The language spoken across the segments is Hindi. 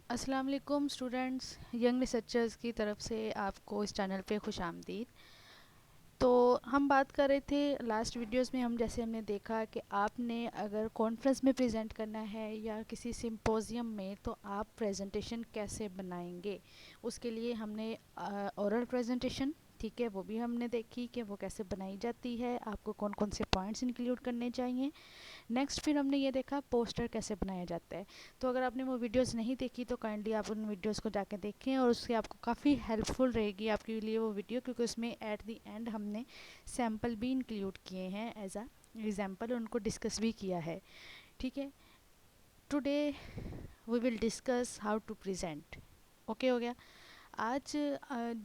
अस्सलाम वालेकुम स्टूडेंट्स, यंग रिसर्चर्स की तरफ से आपको इस चैनल पे खुश आमदीद। तो हम बात कर रहे थे लास्ट वीडियोस में, हमने देखा कि आपने अगर कॉन्फ्रेंस में प्रेजेंट करना है या किसी सिंपोजियम में तो आप प्रेजेंटेशन कैसे बनाएंगे। उसके लिए हमने ओरल प्रेजेंटेशन, ठीक है, वो भी हमने देखी कि वो कैसे बनाई जाती है, आपको कौन कौन से पॉइंट्स इंक्लूड करने चाहिए। नेक्स्ट फिर हमने ये देखा पोस्टर कैसे बनाया जाता है। तो अगर आपने वो वीडियोस नहीं देखी तो काइंडली आप उन वीडियोस को जाके देखें और उससे आपको काफ़ी हेल्पफुल रहेगी आपके लिए वो वीडियो, क्योंकि उसमें एट द एंड हमने सैम्पल भी इंक्लूड किए हैं एज अ एग्जाम्पल, उनको डिस्कस भी किया है। ठीक है, today we will discuss how to present. Okay हो गया। आज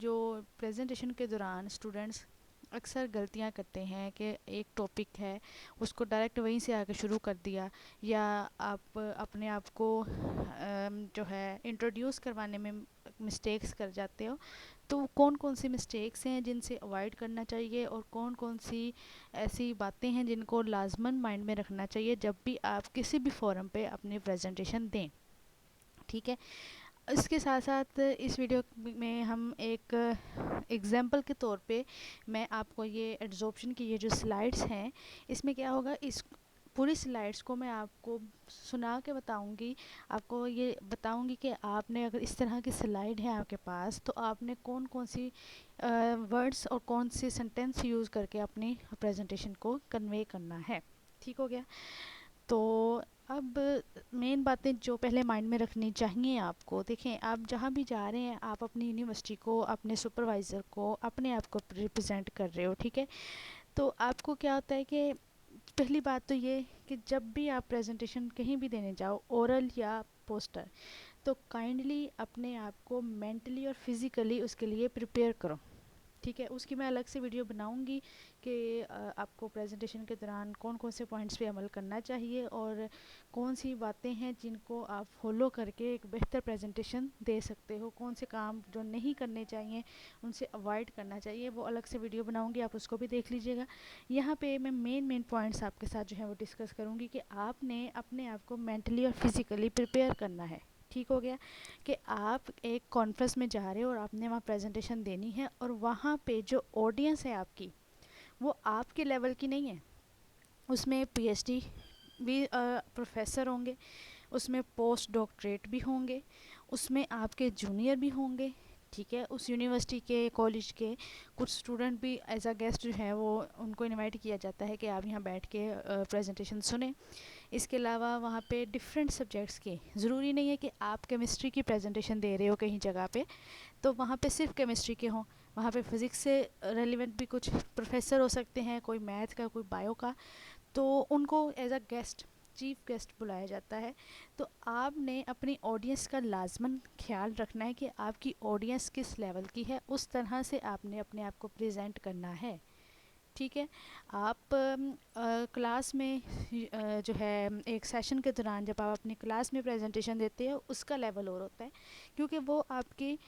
जो प्रेजेंटेशन के दौरान स्टूडेंट्स अक्सर गलतियां करते हैं कि एक टॉपिक है उसको डायरेक्ट वहीं से आके शुरू कर दिया, या आप अपने आप को जो है इंट्रोड्यूस करवाने में मिस्टेक्स कर जाते हो। तो कौन कौन सी मिस्टेक्स हैं जिनसे अवॉइड करना चाहिए और कौन कौन सी ऐसी बातें हैं जिनको लाजमन माइंड में रखना चाहिए जब भी आप किसी भी फोरम पे अपनी प्रेजेंटेशन दें। ठीक है, इसके साथ साथ इस वीडियो में हम एक एग्जाम्पल के तौर पे मैं आपको ये एड्जॉर्प्शन की ये जो स्लाइड्स हैं, इसमें क्या होगा, इस पूरी स्लाइड्स को मैं आपको सुना के बताऊंगी। आपको ये बताऊंगी कि आपने अगर इस तरह की स्लाइड है आपके पास तो आपने कौन कौन सी वर्ड्स और कौन सी सेंटेंस यूज़ करके अपनी प्रेजेंटेशन को कन्वे करना है। ठीक हो गया। तो अब मेन बातें जो पहले माइंड में रखनी चाहिए आपको, देखें आप जहाँ भी जा रहे हैं आप अपनी यूनिवर्सिटी को, अपने सुपरवाइज़र को, अपने आप को रिप्रेजेंट कर रहे हो। ठीक है, तो आपको क्या होता है कि पहली बात तो ये कि जब भी आप प्रेजेंटेशन कहीं भी देने जाओ, ओरल या पोस्टर, तो काइंडली अपने आप को मेंटली और फिज़िकली उसके लिए प्रिपेयर करो। ठीक है, उसकी मैं अलग से वीडियो बनाऊंगी कि आपको प्रेजेंटेशन के दौरान कौन कौन से पॉइंट्स पे अमल करना चाहिए और कौन सी बातें हैं जिनको आप फॉलो करके एक बेहतर प्रेजेंटेशन दे सकते हो, कौन से काम जो नहीं करने चाहिए उनसे अवॉइड करना चाहिए, वो अलग से वीडियो बनाऊंगी, आप उसको भी देख लीजिएगा। यहाँ पे मैं मेन पॉइंट्स आपके साथ जो है वो डिस्कस करूँगी कि आपने अपने आप को मेंटली और फिज़िकली प्रिपेयर करना है। ठीक हो गया, कि आप एक कॉन्फ्रेंस में जा रहे हो और आपने वहाँ प्रेजेंटेशन देनी है और वहाँ पे जो ऑडियंस है आपकी वो आपके लेवल की नहीं है। उसमें पीएचडी भी प्रोफेसर होंगे, उसमें पोस्ट डॉक्टरेट भी होंगे, उसमें आपके जूनियर भी होंगे। ठीक है, उस यूनिवर्सिटी के, कॉलेज के कुछ स्टूडेंट भी एज अ गेस्ट जो है वो उनको इनवाइट किया जाता है कि आप यहाँ बैठ के प्रेजेंटेशन सुने। इसके अलावा वहाँ पे डिफरेंट सब्जेक्ट्स के, ज़रूरी नहीं है कि आप केमिस्ट्री की प्रेजेंटेशन दे रहे हो कहीं जगह पे तो वहाँ पे सिर्फ केमिस्ट्री के हों। वहाँ पे फिज़िक्स से रेलिवेंट भी कुछ प्रोफेसर हो सकते हैं, कोई मैथ का, कोई बायो का, तो उनको as a guest, chief guest बुलाया जाता है। तो आपने अपनी ऑडियंस का लाजमन ख्याल रखना है कि आपकी ऑडियंस किस लेवल की है, उस तरह से आपने अपने आप को प्रेजेंट करना है। ठीक है, आप क्लास में जो है एक सेशन के दौरान जब आप अपनी क्लास में प्रेजेंटेशन देते हो उसका लेवल और होता है, क्योंकि वो आपकी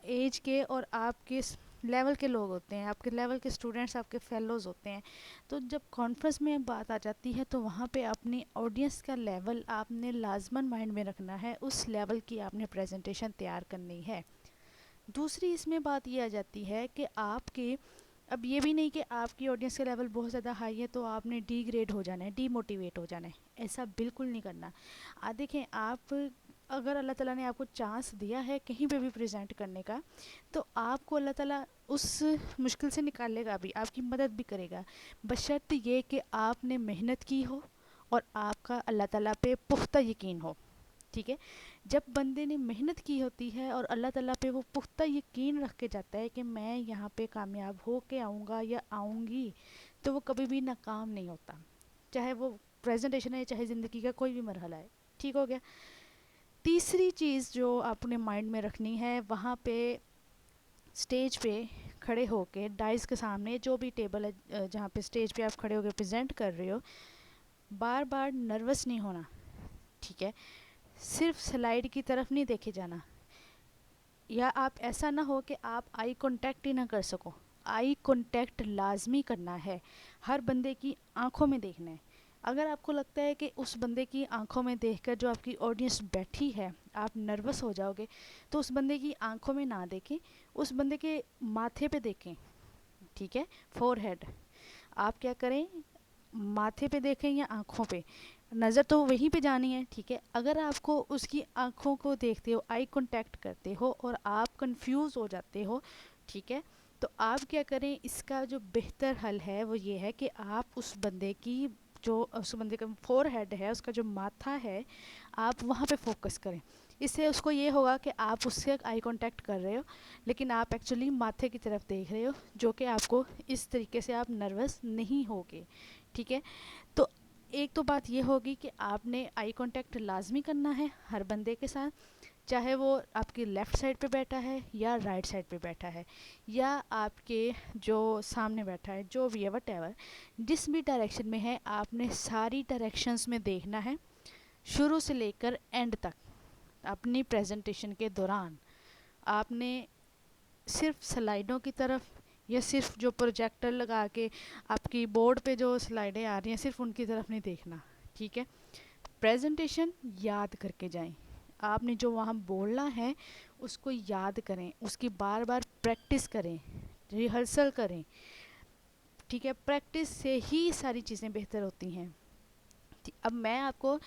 एज के और आपके लेवल के लोग होते हैं, आपके लेवल के स्टूडेंट्स आपके फेलोज़ होते हैं। तो जब कॉन्फ्रेंस में बात आ जाती है तो वहाँ पे अपनी ऑडियंस का लेवल आपने लाजमन माइंड में रखना है, उस लेवल की आपने प्रेजेंटेशन तैयार करनी है। दूसरी इसमें बात ये आ जाती है कि आपके, अब ये भी नहीं कि आपकी ऑडियंस का लेवल बहुत ज़्यादा हाई है तो आपने डी ग्रेड हो जाना है, डीमोटिवेट हो जाना है, ऐसा बिल्कुल नहीं करना। देखें आप, अगर अल्लाह ताला ने आपको चांस दिया है कहीं पे भी प्रेजेंट करने का तो आपको अल्लाह ताला उस मुश्किल से निकालेगा भी, आपकी मदद भी करेगा, बशर्ते ये कि आपने मेहनत की हो और आपका अल्लाह ताला पे पुख्ता यकीन हो। ठीक है, जब बंदे ने मेहनत की होती है और अल्लाह ताला पे वो पुख्ता यकीन रख के जाता है कि मैं यहाँ पे कामयाब हो के आऊँगा या आऊँगी, तो वो कभी भी नाकाम नहीं होता, चाहे वो प्रेजेंटेशन है चाहे ज़िंदगी का कोई भी मरहला है। ठीक हो गया। तीसरी चीज़ जो आपने माइंड में रखनी है, वहाँ पे स्टेज पे खड़े होके डाइस के सामने जो भी टेबल है जहाँ पे स्टेज पे आप खड़े होकर प्रेजेंट कर रहे हो, बार बार नर्वस नहीं होना। ठीक है, सिर्फ स्लाइड की तरफ नहीं देखे जाना, या आप ऐसा ना हो कि आप आई कांटेक्ट ही ना कर सको। आई कांटेक्ट लाजमी करना है, हर बंदे की आंखों में देखना है। अगर आपको लगता है कि उस बंदे की आंखों में देखकर जो आपकी ऑडियंस बैठी है आप नर्वस हो जाओगे, तो उस बंदे की आंखों में ना देखें, उस बंदे के माथे पे देखें, ठीक है, फोरहेड। आप क्या करें, माथे पे देखें या आँखों पे, नज़र तो वहीं पे जानी है, ठीक है। अगर आपको उसकी आँखों को देखते हो, आई कांटेक्ट करते हो और आप कंफ्यूज हो जाते हो, ठीक है, तो आप क्या करें, इसका जो बेहतर हल है वो ये है कि आप उस बंदे की जो उस बंदे का फोरहेड है, उसका जो माथा है, आप वहाँ पे फोकस करें। इससे उसको ये होगा कि आप उससे आई कांटेक्ट कर रहे हो लेकिन आप एक्चुअली माथे की तरफ देख रहे हो, जो कि आपको इस तरीके से आप नर्वस नहीं होगे, ठीक है। तो एक तो बात ये होगी कि आपने आई कांटेक्ट लाजमी करना है हर बंदे के साथ, चाहे वो आपकी लेफ़्ट साइड पे बैठा है या राइट साइड पे बैठा है या आपके जो सामने बैठा है, जो भी है वट एवर, जिस भी डायरेक्शन में है आपने सारी डायरेक्शंस में देखना है शुरू से लेकर एंड तक। अपनी प्रेजेंटेशन के दौरान आपने सिर्फ स्लाइडों की तरफ या सिर्फ जो प्रोजेक्टर लगा के आपकी बोर्ड पे जो स्लाइडें आ रही हैं सिर्फ उनकी तरफ नहीं देखना, ठीक है। प्रेजेंटेशन याद करके जाएं, आपने जो वहाँ बोलना है उसको याद करें, उसकी बार बार प्रैक्टिस करें, रिहर्सल करें, ठीक है। प्रैक्टिस से ही सारी चीज़ें बेहतर होती हैं। अब मैं आपको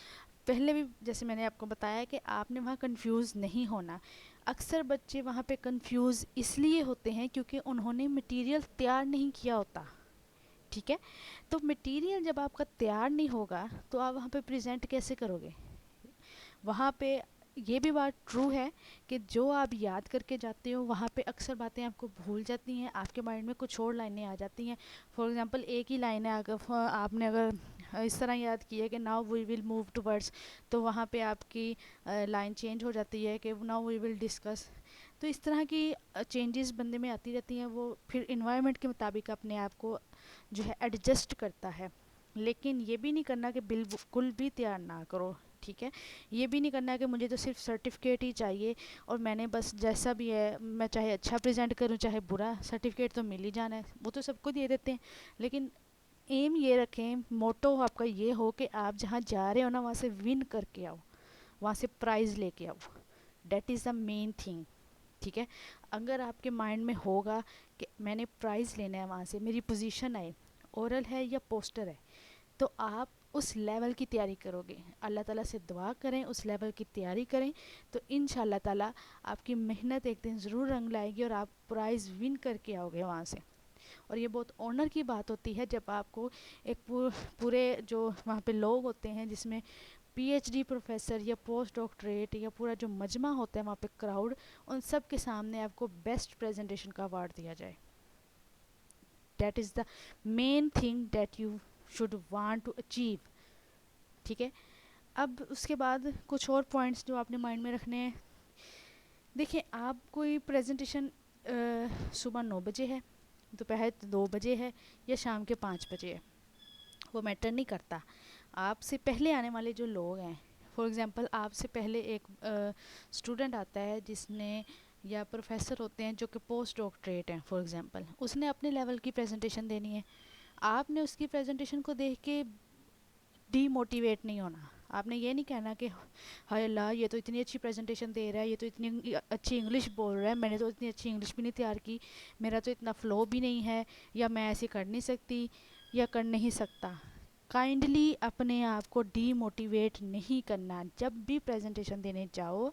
पहले भी जैसे मैंने आपको बताया कि आपने वहाँ कंफ्यूज नहीं होना। अक्सर बच्चे वहाँ पे कंफ्यूज इसलिए होते हैं क्योंकि उन्होंने मटेरियल तैयार नहीं किया होता, ठीक है। तो मटेरियल जब आपका तैयार नहीं होगा तो आप वहाँ पे प्रेजेंट कैसे करोगे। वहाँ पे ये भी बात ट्रू है कि जो आप याद करके जाते हो वहाँ पे अक्सर बातें आपको भूल जाती हैं, आपके माइंड में कुछ और लाइनें आ जाती हैं। फॉर एग्जांपल एक ही लाइन है, अगर आपने अगर इस तरह याद की है कि now we will move towards, तो वहाँ पे आपकी लाइन चेंज हो जाती है कि नाउ वी विल डिस्कस। तो इस तरह की चेंजेस बंदे में आती रहती हैं, वो फिर इन्वायरमेंट के मुताबिक अपने आप को जो है एडजस्ट करता है। लेकिन ये भी नहीं करना कि बिल्कुल भी तैयार ना करो, ठीक है। ये भी नहीं करना है कि मुझे तो सिर्फ सर्टिफिकेट ही चाहिए और मैंने बस जैसा भी है, मैं चाहे अच्छा प्रेजेंट करूं चाहे बुरा, सर्टिफिकेट तो मिल ही जाना है, वो तो सबको दे देते हैं। लेकिन एम ये रखें, मोटो आपका ये हो कि आप जहाँ जा रहे हो ना वहाँ से विन करके आओ, वहाँ से प्राइज़ लेके आओ। That is the main thing, ठीक है। अगर आपके माइंड में होगा कि मैंने प्राइज़ लेना है, वहाँ से मेरी पोजीशन आए, ओरल है या पोस्टर है, तो आप उस लेवल की तैयारी करोगे। अल्लाह ताला से दुआ करें, उस लेवल की तैयारी करें, तो इंशाल्लाह ताला आपकी मेहनत एक दिन ज़रूर रंग लाएगी और आप प्राइज़ विन करके आओगे वहाँ से। और ये बहुत ऑनर की बात होती है जब आपको एक पूरे जो वहाँ पे लोग होते हैं जिसमें पीएचडी प्रोफेसर या पोस्ट डॉक्टरेट या पूरा जो मजमा होता है वहाँ पे क्राउड, उन सब के सामने आपको बेस्ट प्रेजेंटेशन का अवार्ड दिया जाए। That is the main thing that you should want to achieve, ठीक है। अब उसके बाद कुछ और पॉइंट्स जो आपने माइंड में रखने हैं। देखिए, आप कोई प्रेजेंटेशन सुबह 9 बजे है, दोपहर 2 बजे है या शाम के 5 बजे है, वो मैटर नहीं करता। आपसे पहले आने वाले जो लोग हैं, फॉर एग्ज़ाम्पल आपसे पहले एक स्टूडेंट आता है जिसने, या प्रोफेसर होते हैं जो कि पोस्ट डॉक्टरेट हैं फॉर एग्ज़ाम्पल, उसने अपने लेवल की प्रेजेंटेशन देनी है। आपने उसकी प्रेजेंटेशन को देख के डीमोटिवेट नहीं होना। आपने ये नहीं कहना कि हाय अल्लाह, ये तो इतनी अच्छी प्रेजेंटेशन दे रहा है, ये तो इतनी अच्छी इंग्लिश बोल रहा है, मैंने तो इतनी अच्छी इंग्लिश भी नहीं तैयार की, मेरा तो इतना फ़्लो भी नहीं है, या मैं ऐसे कर नहीं सकती या कर नहीं सकता। काइंडली अपने आप को डीमोटिवेट नहीं करना। जब भी प्रेजेंटेशन देने जाओ,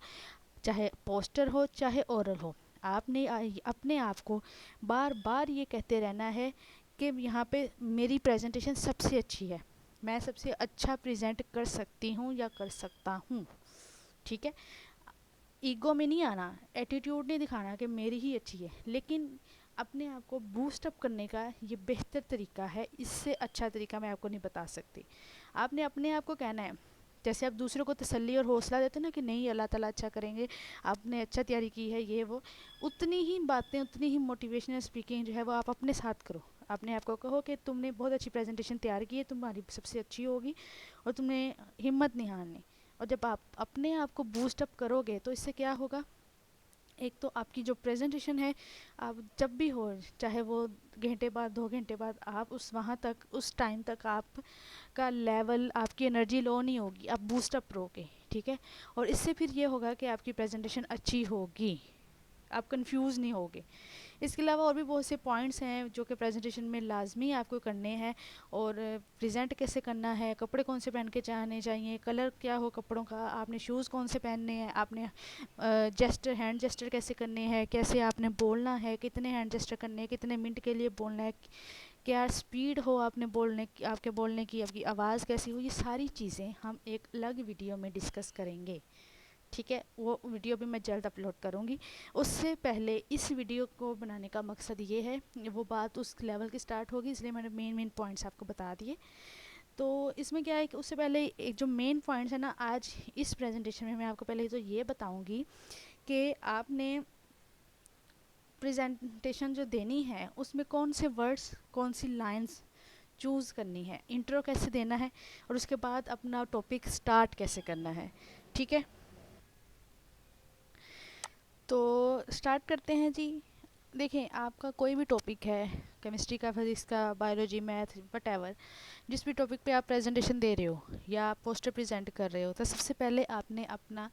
चाहे पोस्टर हो चाहे ओरल हो, आपने अपने आप को बार बार ये कहते रहना है कि यहाँ पे मेरी प्रेजेंटेशन सबसे अच्छी है, मैं सबसे अच्छा प्रेजेंट कर सकती हूँ या कर सकता हूँ, ठीक है। ईगो में नहीं आना, एटीट्यूड नहीं दिखाना कि मेरी ही अच्छी है, लेकिन अपने आप को बूस्ट अप करने का ये बेहतर तरीका है। इससे अच्छा तरीका मैं आपको नहीं बता सकती। आपने अपने आप को कहना है, जैसे आप दूसरों को तसल्ली और हौसला देते ना कि नहीं अल्लाह ताला अच्छा करेंगे, आपने अच्छा तैयारी की है, ये वो, उतनी ही बातें, उतनी ही मोटिवेशनल स्पीकिंग जो है वो आप अपने साथ करो। अपने आप को कहो कि तुमने बहुत अच्छी प्रेजेंटेशन तैयार की है, तुम्हारी सबसे अच्छी होगी और तुमने हिम्मत नहीं हारनी। और जब आप अपने आप को बूस्ट अप करोगे तो इससे क्या होगा, एक तो आपकी जो प्रेजेंटेशन है, आप जब भी हो, चाहे वो घंटे बाद 2 घंटे बाद, आप उस वहाँ तक उस टाइम तक आपका लेवल, आपकी एनर्जी लो नहीं होगी, आप बूस्टअप रहोगे, ठीक है। और इससे फिर ये होगा कि आपकी प्रेजेंटेशन अच्छी होगी, आप कंफ्यूज नहीं होगे। इसके अलावा और भी बहुत से पॉइंट्स हैं जो कि प्रेजेंटेशन में लाजमी आपको करने हैं। और प्रेजेंट कैसे करना है, कपड़े कौन से पहन के जाने चाहिए, कलर क्या हो कपड़ों का, आपने शूज़ कौन से पहनने हैं, आपने जेस्टर, हैंड जेस्टर कैसे करने हैं, कैसे आपने बोलना है, कितने हैंड जेस्टर करने हैं, कितने मिनट के लिए बोलना है, क्या स्पीड हो आपने बोलने की, आपके बोलने की, आपकी आवाज़ कैसी हो, ये सारी चीज़ें हम एक अलग वीडियो में डिस्कस करेंगे, ठीक है। वो वीडियो भी मैं जल्द अपलोड करूँगी। उससे पहले इस वीडियो को बनाने का मकसद ये है, वो बात उस लेवल की स्टार्ट होगी, इसलिए मैंने मेन पॉइंट्स आपको बता दिए। तो इसमें क्या है कि उससे पहले एक जो मेन पॉइंट्स है ना, आज इस प्रेजेंटेशन में मैं आपको पहले तो ये बताऊँगी कि आपने प्रेजेंटेशन जो देनी है उसमें कौन से वर्ड्स, कौन सी लाइन्स चूज़ करनी है, इंट्रो कैसे देना है, और उसके बाद अपना टॉपिक स्टार्ट कैसे करना है, ठीक है। तो स्टार्ट करते हैं जी। देखें, आपका कोई भी टॉपिक है, केमिस्ट्री का, फिजिक्स का, बायोलॉजी, मैथ, वटेवर, जिस भी टॉपिक पे आप प्रेजेंटेशन दे रहे हो या आप पोस्टर प्रेजेंट कर रहे हो, तो सबसे पहले आपने अपना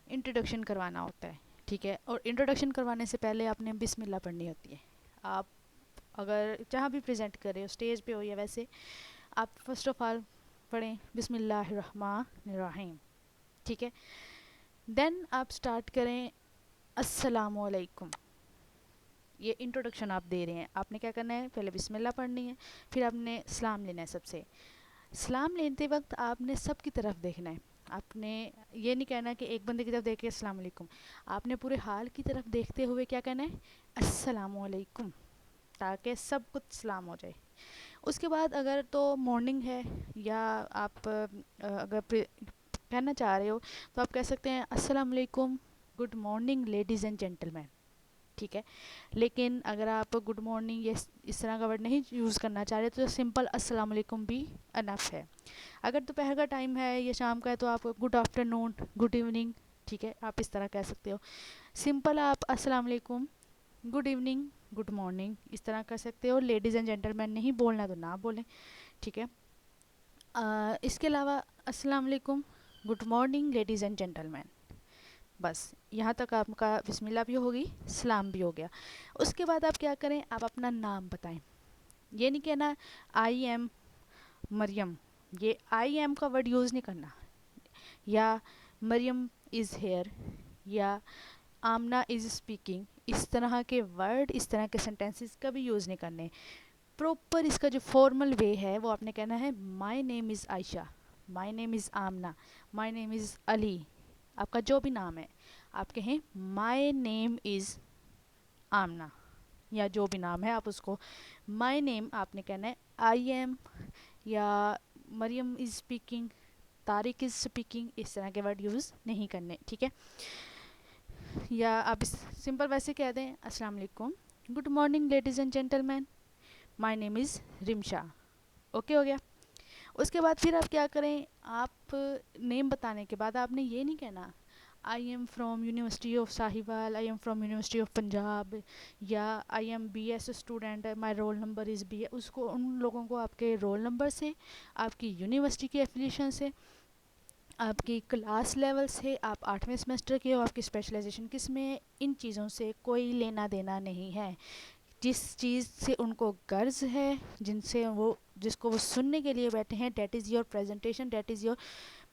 इंट्रोडक्शन करवाना होता है, ठीक है। और इंट्रोडक्शन करवाने से पहले आपने बिस्मिल्लाह पढ़नी होती है। आप अगर जहाँ भी प्रेजेंट कर रहे हो, स्टेज पे हो या वैसे, आप फर्स्ट ऑफ ऑल पढ़ें बिस्मिल्लाहिर्रहमानिर्रहीम, ठीक है। देन आप स्टार्ट करें अस्सलामुअलैकुम। ये इंट्रोडक्शन आप दे रहे हैं, आपने क्या करना है, पहले बिस्मिल्लाह पढ़नी है, फिर आपने सलाम लेना है सबसे। सलाम लेते वक्त आपने सब की तरफ देखना है, आपने ये नहीं कहना कि एक बंदे की तरफ देख के अस्सलाम वालेकुम, आपने पूरे हाल की तरफ देखते हुए क्या कहना है, अस्सलाम वालेकुम, ताकि सब कुछ सलाम हो जाए। उसके बाद अगर तो मॉर्निंग है या आप अगर कहना चाह रहे हो तो आप कह सकते हैं अस्सलाम वालेकुम, good morning ladies and gentleman, ठीक है। लेकिन अगर आप गुड मॉर्निंग ये इस तरह का वर्ड नहीं यूज़ करना चाह रहे तो सिंपल अस्सलाम वालेकुम भी अनफ है। अगर दोपहर का टाइम है या शाम का है तो आप गुड आफ्टरनून, गुड इवनिंग, ठीक है, आप इस तरह कह सकते हो। सिंपल आप अस्सलाम वालेकुम, गुड इवनिंग, गुड मॉर्निंग इस तरह कर सकते हो। लेडीज़ एंड जेंटलमैन नहीं बोलना तो ना बोलें, ठीक है। इसके अलावा अस्सलाम वालेकुम, good morning ladies and gentleman, बस यहाँ तक आपका बिस्मिल्लाह भी होगी, सलाम भी हो गया। उसके बाद आप क्या करें, आप अपना नाम बताएं। ये नहीं कहना आई एम मरियम, ये आई एम का वर्ड यूज़ नहीं करना, या मरियम इज़ हेयर, या आमना इज़ स्पीकिंग, इस तरह के वर्ड, इस तरह के सेंटेंसेस कभी यूज़ नहीं करने। प्रॉपर इसका जो फॉर्मल वे है वो आपने कहना है my name is Ayesha, my name is Amna, my name is Ali, आपका जो भी नाम है आप कहें माय नेम इज़ आमना, या जो भी नाम है आप उसको माय नेम आपने कहना है, आई एम, या Maryam is speaking, Tariq is speaking, इस तरह के वर्ड यूज़ नहीं करने, ठीक है। या आप सिंपल वैसे कह दें अस्सलाम वालेकुम, good morning ladies and gentleman, my name is Rimsha, okay हो गया। उसके बाद फिर आप क्या करें, आप नेम बताने के बाद आपने ये नहीं कहना I am from university of Sahiwal, I am from university of Punjab, या I am B S student, my roll number is B, उसको उन लोगों को आपके रोल नंबर से, आपकी यूनिवर्सिटी की एफिलिएशन से, आपकी क्लास लेवल से, आप 8वें सेमेस्टर के हो, आपकी स्पेशलाइजेशन किस में है, इन चीज़ों से कोई लेना देना नहीं है। जिस चीज़ से उनको गर्ज है, जिनसे वो, जिसको वो सुनने के लिए बैठे हैं, that is your presentation, that is your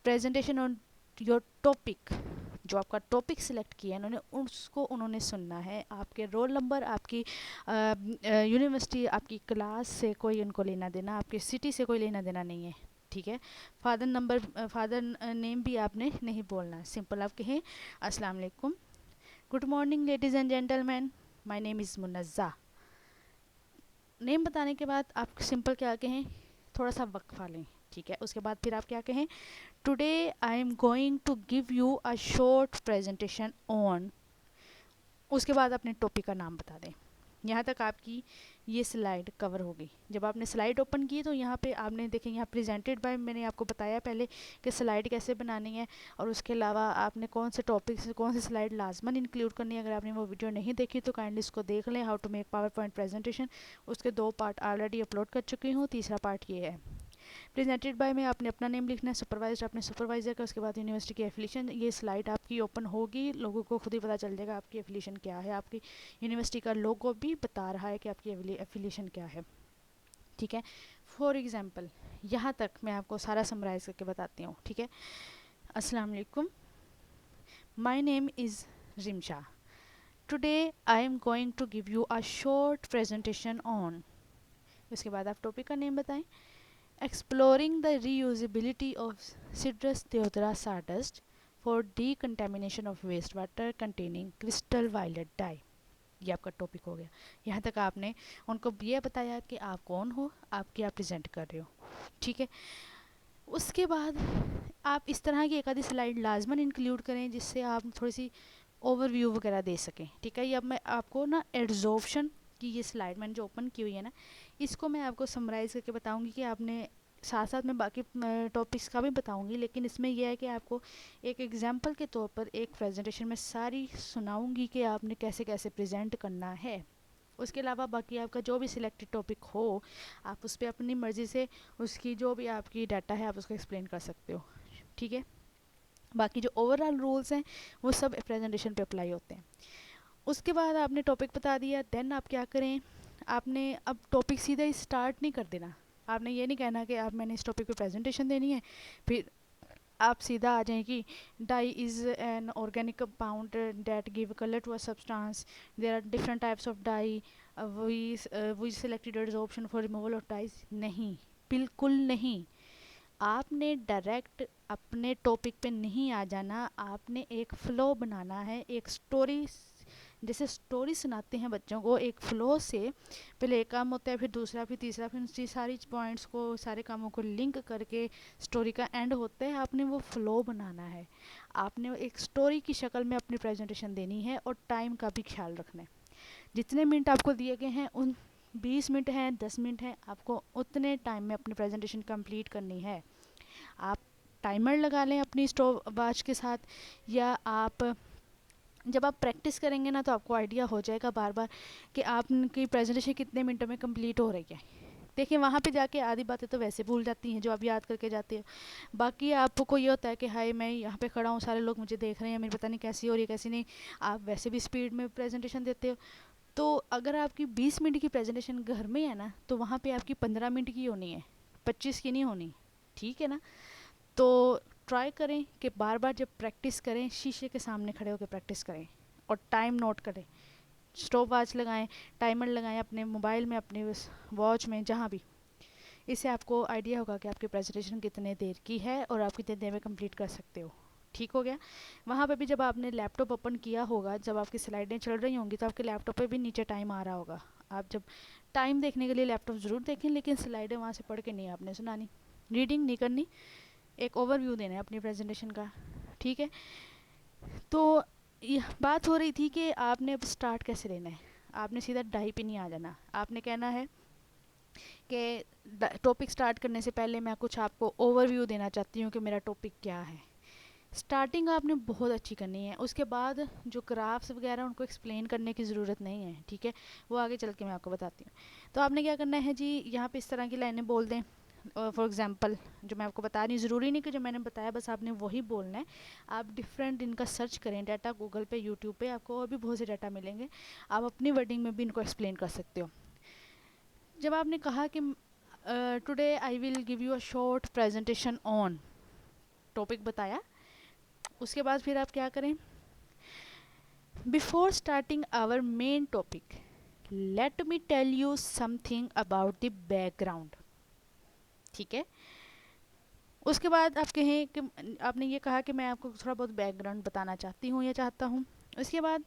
presentation on your topic, जो आपका टॉपिक सिलेक्ट किया है उन्होंने, उसको उन्होंने सुनना है। आपके रोल नंबर, आपकी यूनिवर्सिटी, आपकी क्लास से कोई उनको लेना देना, आपकी सिटी से कोई लेना देना नहीं है, ठीक है। फादर नंबर, फादर नेम भी आपने नहीं बोलना, सिंपल आप कहें अस्सलाम वालेकुम, good morning ladies and gentleman, my name is Munazza. Name बताने के बाद आप सिंपल क्या कहें, थोड़ा सा वक्फा लें, ठीक है। उसके बाद फिर आप क्या कहें, today I am going to give you a short presentation on, उसके बाद अपने टॉपिक का नाम बता दें, यहाँ तक आपकी ये स्लाइड कवर होगी। जब आपने स्लाइड ओपन की तो यहाँ पे आपने देखें, यहाँ प्रेजेंटेड बाय, मैंने आपको बताया पहले कि स्लाइड कैसे बनानी है, और उसके अलावा आपने कौन से टॉपिक से कौन सी स्लाइड लाजमन इंक्लूड करनी है। अगर आपने वो वीडियो नहीं देखी तो काइंडली इसको देख लें, how to make PowerPoint presentation. उसके 2 पार्ट ऑलरेडी अपलोड कर चुकी हूँ, तीसरा पार्ट ये है। प्रेजेंटेड बाय में आपने अपना नेम लिखना है, सुपरवाइजर अपने सुपरवाइजर का, उसके बाद यूनिवर्सिटी की एफिलिएशन। ये स्लाइड आपकी ओपन होगी, लोगों को खुद ही पता चल जाएगा आपकी एफिलिएशन क्या है। आपकी यूनिवर्सिटी का लोगो भी बता रहा है कि आपकी एफिलिएशन क्या है, ठीक है। फॉर एग्जांपल यहाँ तक मैं आपको सारा समराइज करके बताती हूँ, ठीक है। अस्सलाम वालेकुम, my name is Rimsha. Today I am going to give you a short presentation on. उसके बाद आप टॉपिक का नेम बताएं। Exploring the reusability of citrus deodara sawdust for decontamination of wastewater containing crystal violet dye। ये आपका टॉपिक हो गया। यहाँ तक आपने उनको ये बताया कि आप कौन हो, आप क्या प्रेजेंट कर रहे हो, ठीक है। उसके बाद आप इस तरह की एक आधी स्लाइड लाजमन इंक्लूड करें जिससे आप थोड़ी सी ओवरव्यू वगैरह दे सकें, ठीक है। ये अब मैं आपको ना एड्जॉर्प्शन की ये स्लाइड मैंने जो ओपन की हुई है ना, इसको मैं आपको समराइज़ करके बताऊंगी कि आपने साथ साथ में बाकी टॉपिक्स का भी बताऊंगी, लेकिन इसमें यह है कि आपको एक एग्जांपल के तौर पर एक प्रेजेंटेशन में सारी सुनाऊंगी कि आपने कैसे कैसे प्रेजेंट करना है। उसके अलावा बाकी आपका जो भी सिलेक्टेड टॉपिक हो, आप उस पर अपनी मर्ज़ी से उसकी जो भी आपकी डाटा है आप उसको एक्सप्लेन कर सकते हो, ठीक है। बाकी जो ओवरऑल रूल्स हैं वो सब प्रेजेंटेशन पे अप्लाई होते हैं। उसके बाद आपने टॉपिक बता दिया, देन आप क्या करें, आपने अब टॉपिक सीधा ही स्टार्ट नहीं कर देना। आपने ये नहीं कहना कि आप मैंने इस टॉपिक पे प्रेजेंटेशन देनी है, फिर आप सीधा आ जाएं कि dye is an organic compound that give colour to a substance, there are different types of dye, we selected as option for removal of dyes. नहीं, बिल्कुल नहीं। आपने डायरेक्ट अपने टॉपिक पे नहीं आ जाना, आपने एक फ़्लो बनाना है, एक स्टोरी, जैसे स्टोरी सुनाते हैं बच्चों को, एक फ़्लो से पहले एक काम होता है, फिर दूसरा, फिर तीसरा, फिर उसी सारी पॉइंट्स को, सारे कामों को लिंक करके स्टोरी का एंड होता है। आपने वो फ़्लो बनाना है, आपने एक स्टोरी की शक्ल में अपनी प्रेजेंटेशन देनी है, और टाइम का भी ख्याल रखना है। जितने मिनट आपको दिए गए हैं, उन 20 मिनट हैं, 10 मिनट हैं, आपको उतने टाइम में अपनी प्रेजेंटेशन कंप्लीट करनी है। आप टाइमर लगा लें अपनी स्टॉप वॉच के साथ, या आप जब आप प्रैक्टिस करेंगे ना तो आपको आइडिया हो जाएगा बार बार कि आपकी प्रेजेंटेशन कितने मिनटों में कंप्लीट हो रही है। देखिए वहाँ पे जाके आधी बातें तो वैसे भूल जाती हैं जो आप याद करके जाते हो। बाकी आपको ये होता है कि हाय मैं यहाँ पे खड़ा हूँ, सारे लोग मुझे देख रहे हैं, मेरी पता नहीं कैसी हो रही है कैसी नहीं। आप वैसे भी स्पीड में प्रेजेंटेशन देते हो, तो अगर आपकी 20 मिनट की प्रेजेंटेशन घर में है ना, तो वहाँ पे आपकी 15 मिनट की होनी है, 25 की नहीं होनी, ठीक है ना। तो ट्राई करें कि बार बार जब प्रैक्टिस करें, शीशे के सामने खड़े होकर प्रैक्टिस करें, और टाइम नोट करें, स्टॉप वॉच लगाएं, टाइमर लगाएं अपने मोबाइल में, अपने उस वॉच में, जहाँ भी। इससे आपको आइडिया होगा कि आपकी प्रेजेंटेशन कितने देर की है और आप कितने देर में कंप्लीट कर सकते हो, ठीक हो गया। वहाँ पे भी जब आपने लैपटॉप ओपन किया होगा, जब आपकी स्लाइडें चल रही होंगी, तो आपके लैपटॉप पे भी नीचे टाइम आ रहा होगा। आप जब टाइम देखने के लिए लैपटॉप ज़रूर देखें, लेकिन स्लाइडें वहाँ से पढ़ के नहीं आपने सुनानी, रीडिंग नहीं करनी, एक ओवरव्यू देना है अपनी प्रेजेंटेशन का, ठीक है। तो यह बात हो रही थी कि आपने अब स्टार्ट कैसे लेना है। आपने सीधा डाई पे नहीं आ जाना, आपने कहना है कि टॉपिक स्टार्ट करने से पहले मैं कुछ आपको ओवरव्यू देना चाहती हूँ कि मेरा टॉपिक क्या है। स्टार्टिंग आपने बहुत अच्छी करनी है, उसके बाद जो ग्राफ्स वगैरह उनको एक्सप्लेन करने की ज़रूरत नहीं है, ठीक है। वो आगे चल के मैं आपको बताती हूँ। तो आपने क्या करना है जी, यहाँ पे इस तरह की लाइनें बोल दें। फॉर एग्ज़ाम्पल जो मैं आपको बता रही हूँ, ज़रूरी नहीं कि जो मैंने बताया बस आपने वही बोलना है। आप डिफरेंट इनका सर्च करें डाटा, गूगल पे, यूट्यूब पे, आपको और भी बहुत से डाटा मिलेंगे। आप अपनी वर्डिंग में भी इनको एक्सप्लेन कर सकते हो। जब आपने कहा कि today I will give you a short presentation on, topic बताया, उसके बाद फिर आप क्या करें, before starting our main topic let me tell you something about the background, ठीक है। उसके बाद आप कहें कि आपने ये कहा कि मैं आपको थोड़ा बहुत बैकग्राउंड बताना चाहती हूँ या चाहता हूँ। उसके बाद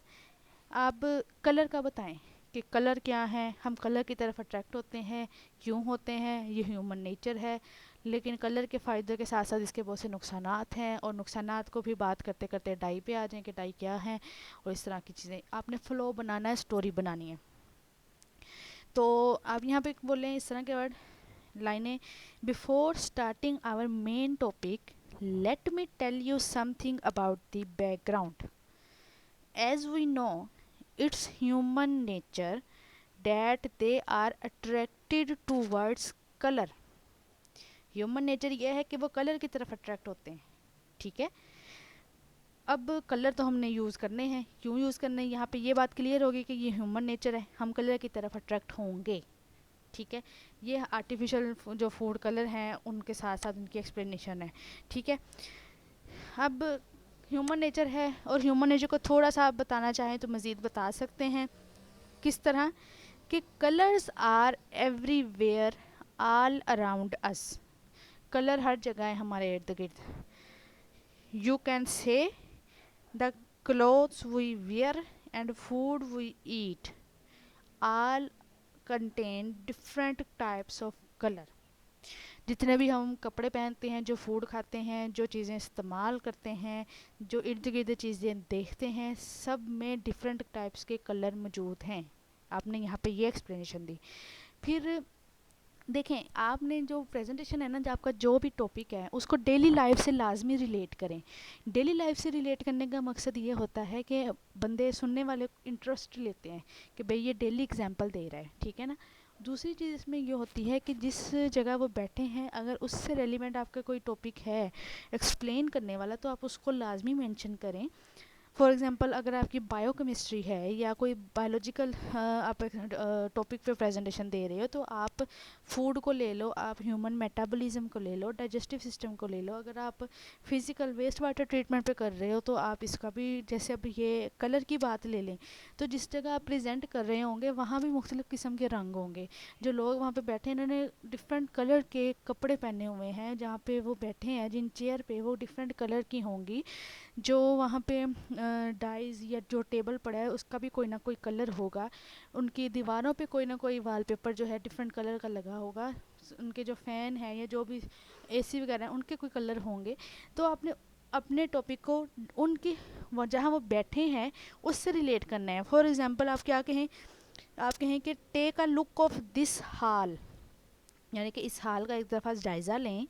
आप कलर का बताएं कि कलर क्या है, हम कलर की तरफ अट्रैक्ट होते हैं, क्यों होते हैं, ये ह्यूमन नेचर है। लेकिन कलर के फ़ायदे के साथ साथ इसके बहुत से नुकसानात हैं, और नुकसानात को भी बात करते करते डाई पे आ जाएं कि डाई क्या है, और इस तरह की चीज़ें। आपने फ़्लो बनाना है, स्टोरी बनानी है, तो आप यहाँ पे बोल रहे हैं इस तरह के वर्ड लाइनें, before starting our main topic let me tell you something about the background. As we know it's human nature that they are attracted towards colour. Human nature यह है कि वो कलर की तरफ अट्रैक्ट होते हैं, ठीक है। अब कलर तो हमने यूज़ करने हैं, क्यों यूज़ करने हैं, यहाँ पे ये बात क्लियर होगी कि ये ह्यूमन नेचर है, हम कलर की तरफ अट्रैक्ट होंगे, ठीक है। ये आर्टिफिशियल जो फूड कलर हैं उनके साथ साथ उनकी एक्सप्लेनेशन है, ठीक है। अब ह्यूमन नेचर है और ह्यूमन नेचर को थोड़ा सा आप बताना चाहें तो मज़ीद बता सकते हैं। किस तरह कि colours are everywhere all around us. Colour हर जगह है हमारे इर्द गिर्द। You can say the clothes we wear and food we eat all contain different types of colour. जितने भी हम कपड़े पहनते हैं, जो फूड खाते हैं, जो चीज़ें इस्तेमाल करते हैं, जो इर्द गिर्द चीज़ें देखते हैं, सब में डिफरेंट टाइप्स के कलर मौजूद हैं। आपने यहाँ पे ये एक्सप्लेनेशन दी। फिर देखें, आपने जो प्रेजेंटेशन है ना, जो आपका जो भी टॉपिक है उसको डेली लाइफ से लाजमी रिलेट करें। डेली लाइफ से रिलेट करने का मकसद ये होता है कि बंदे सुनने वाले इंटरेस्ट लेते हैं कि भाई ये डेली एग्जांपल दे रहा है, ठीक है ना। दूसरी चीज़ इसमें ये होती है कि जिस जगह वो बैठे हैं अगर उससे रेलिवेंट आपका कोई टॉपिक है एक्सप्लेन करने वाला तो आप उसको लाजमी मेंशन करें। फॉर एग्ज़ाम्पल अगर आपकी बायोकेमिस्ट्री है या कोई बायोलॉजिकल आप टॉपिक पे प्रेजेंटेशन दे रहे हो तो आप फूड को ले लो, आप ह्यूमन मेटाबॉलिज्म को ले लो, डाइजेस्टिव सिस्टम को ले लो। अगर आप फिज़िकल वेस्ट वाटर ट्रीटमेंट पे कर रहे हो तो आप इसका भी, जैसे अब ये कलर की बात ले लें तो जिस जगह आप प्रेजेंट कर रहे होंगे वहाँ भी मुख्तलिफ़ किस्म के रंग होंगे। जो लोग वहाँ पे बैठे हैं इन्होंने डिफरेंट कलर के कपड़े पहने हुए हैं, जहाँ पे वो बैठे हैं जिन चेयर पे वो डिफरेंट कलर की होंगी। जो वहाँ पे डाइज या जो टेबल पड़ा है उसका भी कोई ना कोई कलर होगा। उनकी दीवारों पे कोई ना कोई वॉलपेपर जो है डिफरेंट कलर का लगा होगा। उनके जो फ़ैन है या जो भी एसी वगैरह हैं उनके कोई कलर होंगे। तो आपने अपने टॉपिक को उनकी जहाँ वो बैठे हैं उससे रिलेट करना है। फॉर एग्ज़ाम्पल आप क्या कहें, आप कहें कि take a look of this hall, यानी कि इस हाल का एक दफ़ा जायज़ा लें।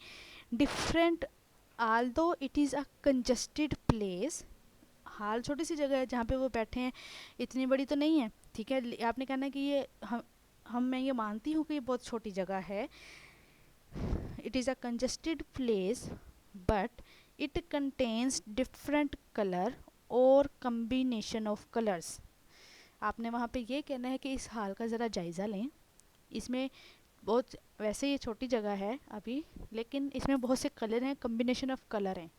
Different although it is a congested place. Hall छोटी सी जगह है जहाँ पे वो बैठे हैं, इतनी बड़ी तो नहीं है, ठीक है। आपने कहना कि ये मैं ये मानती हूँ कि ये बहुत छोटी जगह है। It is a congested place but it contains different colour और कम्बिनेशन ऑफ कलर्स। आपने वहाँ पे ये कहना है कि इस हाल का ज़रा जायज़ा लें। इसमें बहुत, वैसे ये छोटी जगह है अभी, लेकिन इसमें बहुत से कलर हैं, कम्बिनेशन ऑफ कलर हैं।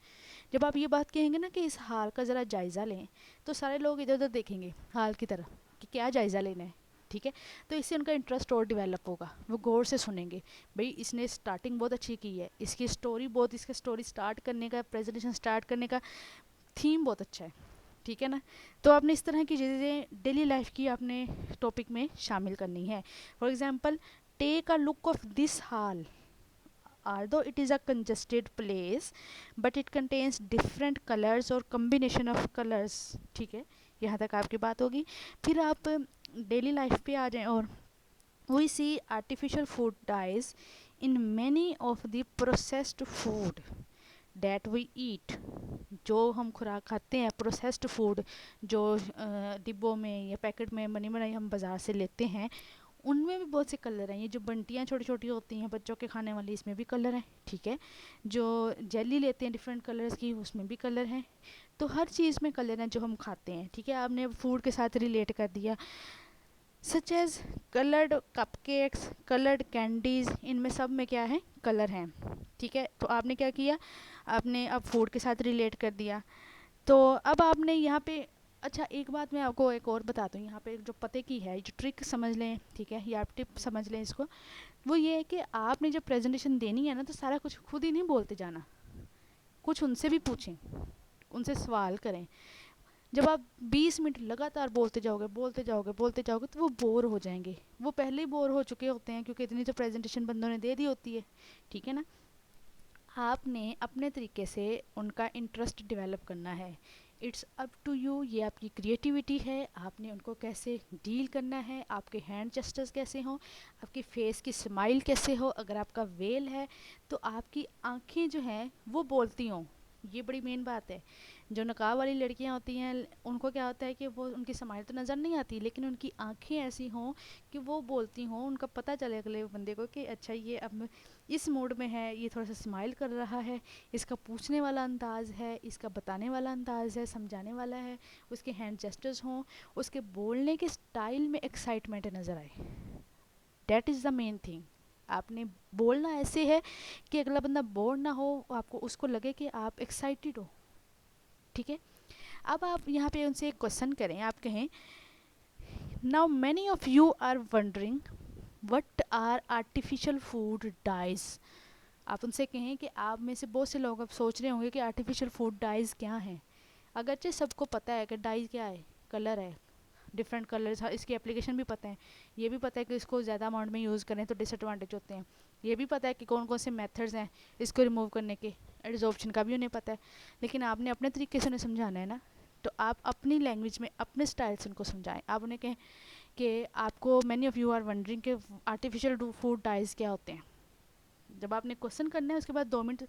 जब आप ये बात कहेंगे ना कि इस हाल का ज़रा जायज़ा लें तो सारे लोग इधर उधर देखेंगे हाल की तरफ कि क्या जायज़ा लेना है, ठीक है। तो इससे उनका इंटरेस्ट और डेवलप होगा, वो गौर से सुनेंगे। भाई इसने स्टार्टिंग बहुत अच्छी की है, इसकी स्टोरी बहुत, इसका स्टोरी स्टार्ट करने का, प्रेजेंटेशन स्टार्ट करने का थीम बहुत अच्छा है, ठीक है ना। तो आपने इस तरह की चीज़ें डेली लाइफ की आपने टॉपिक में शामिल करनी है। For example take a look of this hall, although it is a congested place but it contains different colors और combination of colors, ठीक है। यहाँ तक आपकी बात होगी। फिर आप डेली लाइफ पे आ जाएं और we see artificial food dyes in many of the processed food that we eat। जो हम खुराक खाते हैं प्रोसेस्ड फूड, जो डिब्बों में या पैकेट में बनी बनाई हम बाज़ार से लेते हैं, उनमें भी बहुत से कलर हैं। ये जो बंटियाँ छोटी छोटी होती हैं बच्चों के खाने वाली, इसमें भी कलर हैं, ठीक है। जो जेली लेते हैं डिफरेंट कलर्स की, उसमें भी कलर हैं। तो हर चीज़ में कलर हैं जो हम खाते हैं, ठीक है। आपने फूड के साथ रिलेट कर दिया, such as coloured cupcakes, coloured candies, इनमें सब में क्या है, कलर हैं, ठीक है। तो आपने क्या किया, आपने अब फूड के साथ रिलेट कर दिया। तो अब आपने यहाँ पे, अच्छा एक बात मैं आपको एक और बताता हूँ, यहाँ पे जो पते की है, जो ट्रिक समझ लें, ठीक है, या आप टिप समझ लें इसको। वो ये है कि आपने जब प्रेजेंटेशन देनी है ना तो सारा कुछ खुद ही नहीं बोलते जाना, कुछ उनसे भी पूछें, उनसे सवाल करें। जब आप 20 मिनट लगातार बोलते जाओगे बोलते जाओगे बोलते जाओगे तो वो बोर हो जाएंगे। वो पहले ही बोर हो चुके होते हैं क्योंकि इतनी तो प्रेजेंटेशन बंदों ने दे दी होती है, ठीक है ना। आपने अपने तरीके से उनका इंटरेस्ट डेवलप करना है। इट्स अप टू यू, ये आपकी क्रिएटिविटी है, आपने उनको कैसे डील करना है, आपके हैंड जेस्चर्स कैसे हों, आपकी फेस की स्माइल कैसे हो, अगर आपका वेल है तो आपकी आंखें जो हैं वो बोलती हों। ये बड़ी मेन बात है। जो नकाब वाली लड़कियां होती हैं उनको क्या होता है कि वो उनकी स्माइल तो नज़र नहीं आती, लेकिन उनकी आंखें ऐसी हों कि वो बोलती हों, उनका पता चले अगले बंदे को कि अच्छा ये अब इस मूड में है, ये थोड़ा सा स्माइल कर रहा है, इसका पूछने वाला अंदाज़ है, इसका बताने वाला अंदाज़ है, समझाने वाला है, उसके हैंड जेस्टर्स हों, उसके बोलने के स्टाइल में एक्साइटमेंट नज़र आए। That is the main thing. आपने बोलना ऐसे है कि अगला बंदा बोर ना हो, आपको उसको लगे कि आप एक्साइटेड हो। ठीक है। अब आप यहाँ पे उनसे एक क्वेश्चन करें, आप कहें now many of you are wondering what are artificial food dyes. आप उनसे कहें कि आप में से बहुत से लोग अब सोच रहे होंगे कि आर्टिफिशियल फूड डाइज क्या है। अगरचे सबको पता है कि डाइज क्या है, कलर है, डिफरेंट कलर्स, इसकी एप्लीकेशन भी पता है, ये भी पता है कि इसको ज़्यादा अमाउंट में यूज़ करें तो डिसएडवांटेज होते हैं, ये भी पता है कि कौन कौन से मेथड्स हैं इसको रिमूव करने के, एड्जॉर्प्शन का भी उन्हें पता है। लेकिन आपने अपने तरीके से उन्हें समझाना है ना, तो आप अपनी लैंग्वेज में अपने स्टाइल से उनको समझाएं। आप उन्हें कहें कि आपको many of you are wondering कि आर्टिफिशियल फूड डाइज क्या होते हैं। जब आपने क्वेश्चन करना है उसके बाद 2 मिनट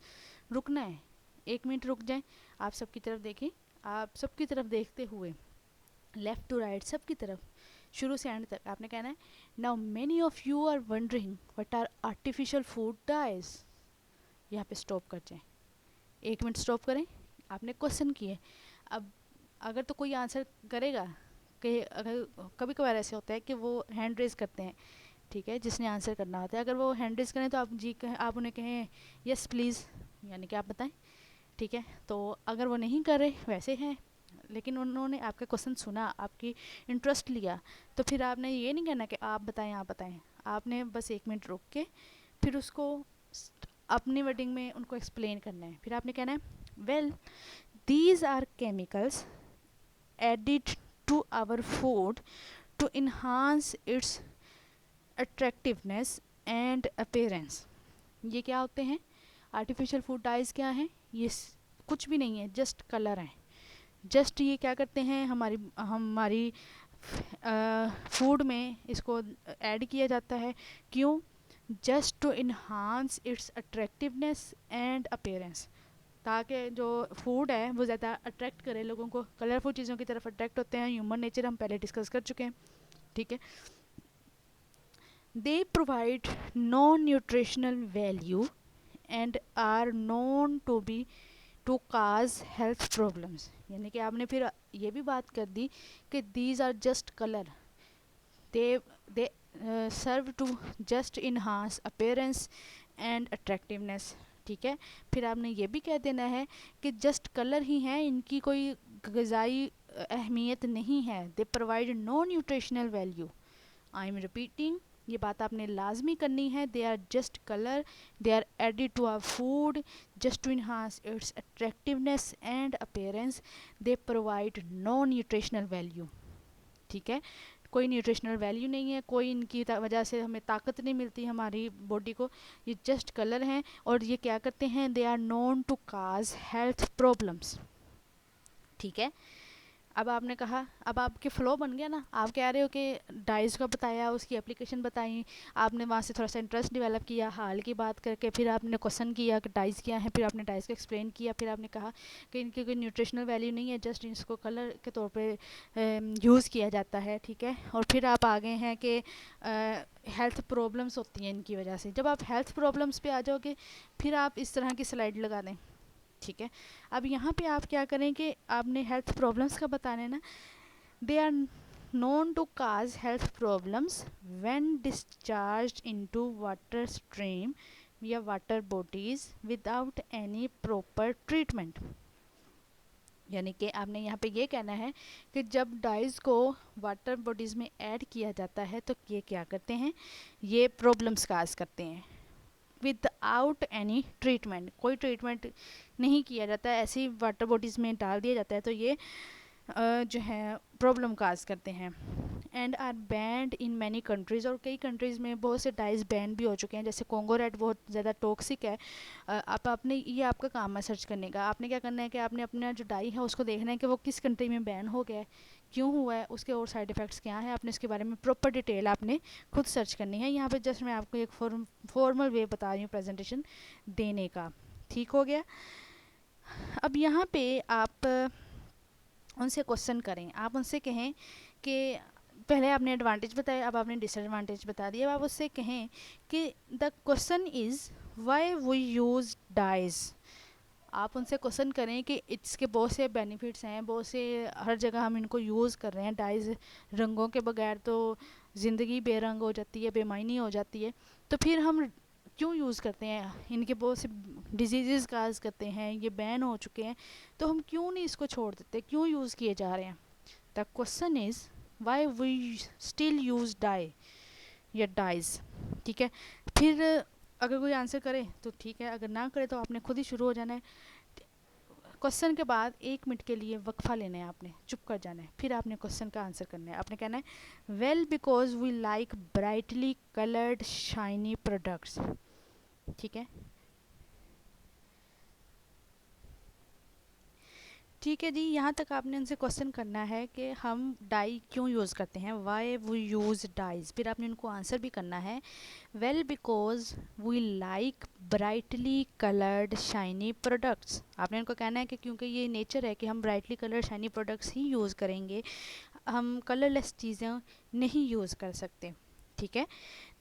रुकना है, 1 मिनट रुक जाएं, आप सबकी तरफ देखें, आप सबकी तरफ देखते हुए लेफ़्ट टू राइट सबकी तरफ शुरू से एंड तक आपने कहना है now many of you are wondering what are artificial food dyes. यहाँ पे स्टॉप कर जाएं, 1 मिनट स्टॉप करें, आपने क्वेश्चन किए। अब अगर तो कोई आंसर करेगा कि अगर कभी कभार ऐसे होता है कि वो हैंड रेज करते हैं, ठीक है, जिसने आंसर करना होता है, अगर वो हैंड रेज करें तो आप जी कहें, आप उन्हें कहें यस प्लीज़, यानी कि आप बताएं। ठीक है। तो अगर वो नहीं कर रहे वैसे हैं, लेकिन उन्होंने आपका क्वेश्चन सुना, आपकी इंटरेस्ट लिया, तो फिर आपने ये नहीं कहना कि आप बताएं आप बताएं, आपने बस 1 मिनट रुक के फिर उसको अपनी वर्डिंग में उनको एक्सप्लेन करना है। फिर आपने कहना है well these are chemicals added to our food to enhance its attractiveness and appearance. ये क्या होते हैं? आर्टिफिशियल फूड डाइज क्या है? ये कुछ भी नहीं है, जस्ट कलर है। जस्ट ये क्या करते हैं, हमारी हमारी फूड में इसको ऐड किया जाता है। क्यों? Just to enhance its attractiveness and appearance, ताकि जो फूड है वो ज़्यादा अट्रैक्ट करे लोगों को, कलरफुल चीज़ों की तरफ अट्रैक्ट होते हैं। ह्यूमन नेचर हम पहले डिस्कस कर चुके हैं। ठीक है। They provide non nutritional value and are known to be to cause health problems. यानी कि आपने फिर ये भी बात कर दी कि these are just colour, they they serve to just enhance appearance and attractiveness. ठीक है। फिर आपने ये भी कह देना है कि जस्ट कलर ही हैं, इनकी कोई ग़िज़ाई अहमियत नहीं है। They provide no nutritional value. I am repeating, ये बात आपने लाजमी करनी है। They are just colour, they are added to our food just to enhance its attractiveness and appearance. They provide no nutritional value. ठीक है। कोई न्यूट्रिशनल वैल्यू नहीं है, कोई इनकी वजह से हमें ताकत नहीं मिलती हमारी बॉडी को। ये जस्ट कलर हैं और ये क्या करते हैं, they are known to cause health problems. ठीक है। अब आपने कहा, अब आपके फ़्लो बन गया ना, आप कह रहे हो कि डाइस का बताया, उसकी एप्लीकेशन बताई, आपने वहाँ से थोड़ा सा इंटरेस्ट डेवलप किया, हाल की बात करके फिर आपने क्वेश्चन किया कि डाइस क्या है, फिर आपने डाइस को एक्सप्लेन किया, फिर आपने कहा कि इनकी कोई न्यूट्रिशनल वैल्यू नहीं है, जस्ट इसको कलर के तौर पे यूज़ किया जाता है। ठीक है। और फिर आप आ गए हैं कि हेल्थ प्रॉब्लम्स होती हैं इनकी वजह से। जब आप हेल्थ प्रॉब्लम्स पे आ जाओगे फिर आप इस तरह की स्लाइड लगा दें। ठीक है। अब यहाँ पे आप क्या करें कि आपने हेल्थ प्रॉब्लम्स का बताना है ना। They are known to cause health problems when discharged into water stream via water bodies without any proper treatment। यानी कि आपने यहाँ पे ये कहना है कि जब डाइज को वाटर बॉडीज़ में ऐड किया जाता है तो ये क्या करते हैं, ये प्रॉब्लम्स काज करते हैं विदाउट एनी ट्रीटमेंट। कोई ट्रीटमेंट नहीं किया जाता है, ऐसे ही वाटर बॉडीज़ में डाल दिया जाता है तो ये जो है प्रॉब्लम काज करते हैं। And are banned in many countries, और कई कंट्रीज़ में बहुत से डाइज बैन भी हो चुके हैं, जैसे कोंगो रेड बहुत ज़्यादा टॉक्सिक है। आप आपने ये आपका काम है सर्च करने का। आपने क्या करना है कि आपने अपना जो डाई है उसको देखना है कि वो किस कंट्री में बैन हो गया है, क्यों हुआ है, उसके और साइड इफ़ेक्ट्स क्या हैं, आपने इसके बारे में प्रॉपर डिटेल आपने खुद सर्च करनी है। यहाँ पे जस्ट मैं आपको एक फॉर्मल वे बता रही हूँ प्रेजेंटेशन देने का। ठीक हो गया। अब यहाँ पे आप उनसे क्वेश्चन करें, आप उनसे कहें कि पहले आपने एडवांटेज बताया, अब आपने डिसएडवांटेज बता दिया। अब आप उससे कहें कि the question is why we use dyes. आप उनसे क्वेश्चन करें कि इसके बहुत से बेनिफिट्स हैं, बहुत से हर जगह हम इनको यूज़ कर रहे हैं। डाइज रंगों के बगैर तो ज़िंदगी बेरंग हो जाती है, बेमायनी हो जाती है, तो फिर हम क्यों यूज़ करते हैं। इनके बहुत से डिजीज़ काज करते हैं, ये बैन हो चुके हैं, तो हम क्यों नहीं इसको छोड़ देते, क्यों यूज़ किए जा रहे हैं। The question is why we still use dye या डाइज। ठीक है। फिर अगर कोई आंसर करे तो ठीक है, अगर ना करे तो आपने खुद ही शुरू हो जाना है। क्वेश्चन के बाद 1 मिनट के लिए वक्फा लेना है, आपने चुप कर जाना है, फिर आपने क्वेश्चन का आंसर करना है। आपने कहना है well because we like brightly coloured shiny products. ठीक है, ठीक है जी। यहाँ तक आपने उनसे क्वेश्चन करना है कि हम डाई क्यों यूज़ करते हैं, वाई वी यूज़ डाइज। फिर आपने उनको आंसर भी करना है well because we like brightly coloured shiny products. आपने उनको कहना है कि क्योंकि ये नेचर है कि हम ब्राइटली कलर्ड शाइनी प्रोडक्ट्स ही यूज़ करेंगे, हम कलरलेस चीज़ें नहीं यूज़ कर सकते। ठीक है।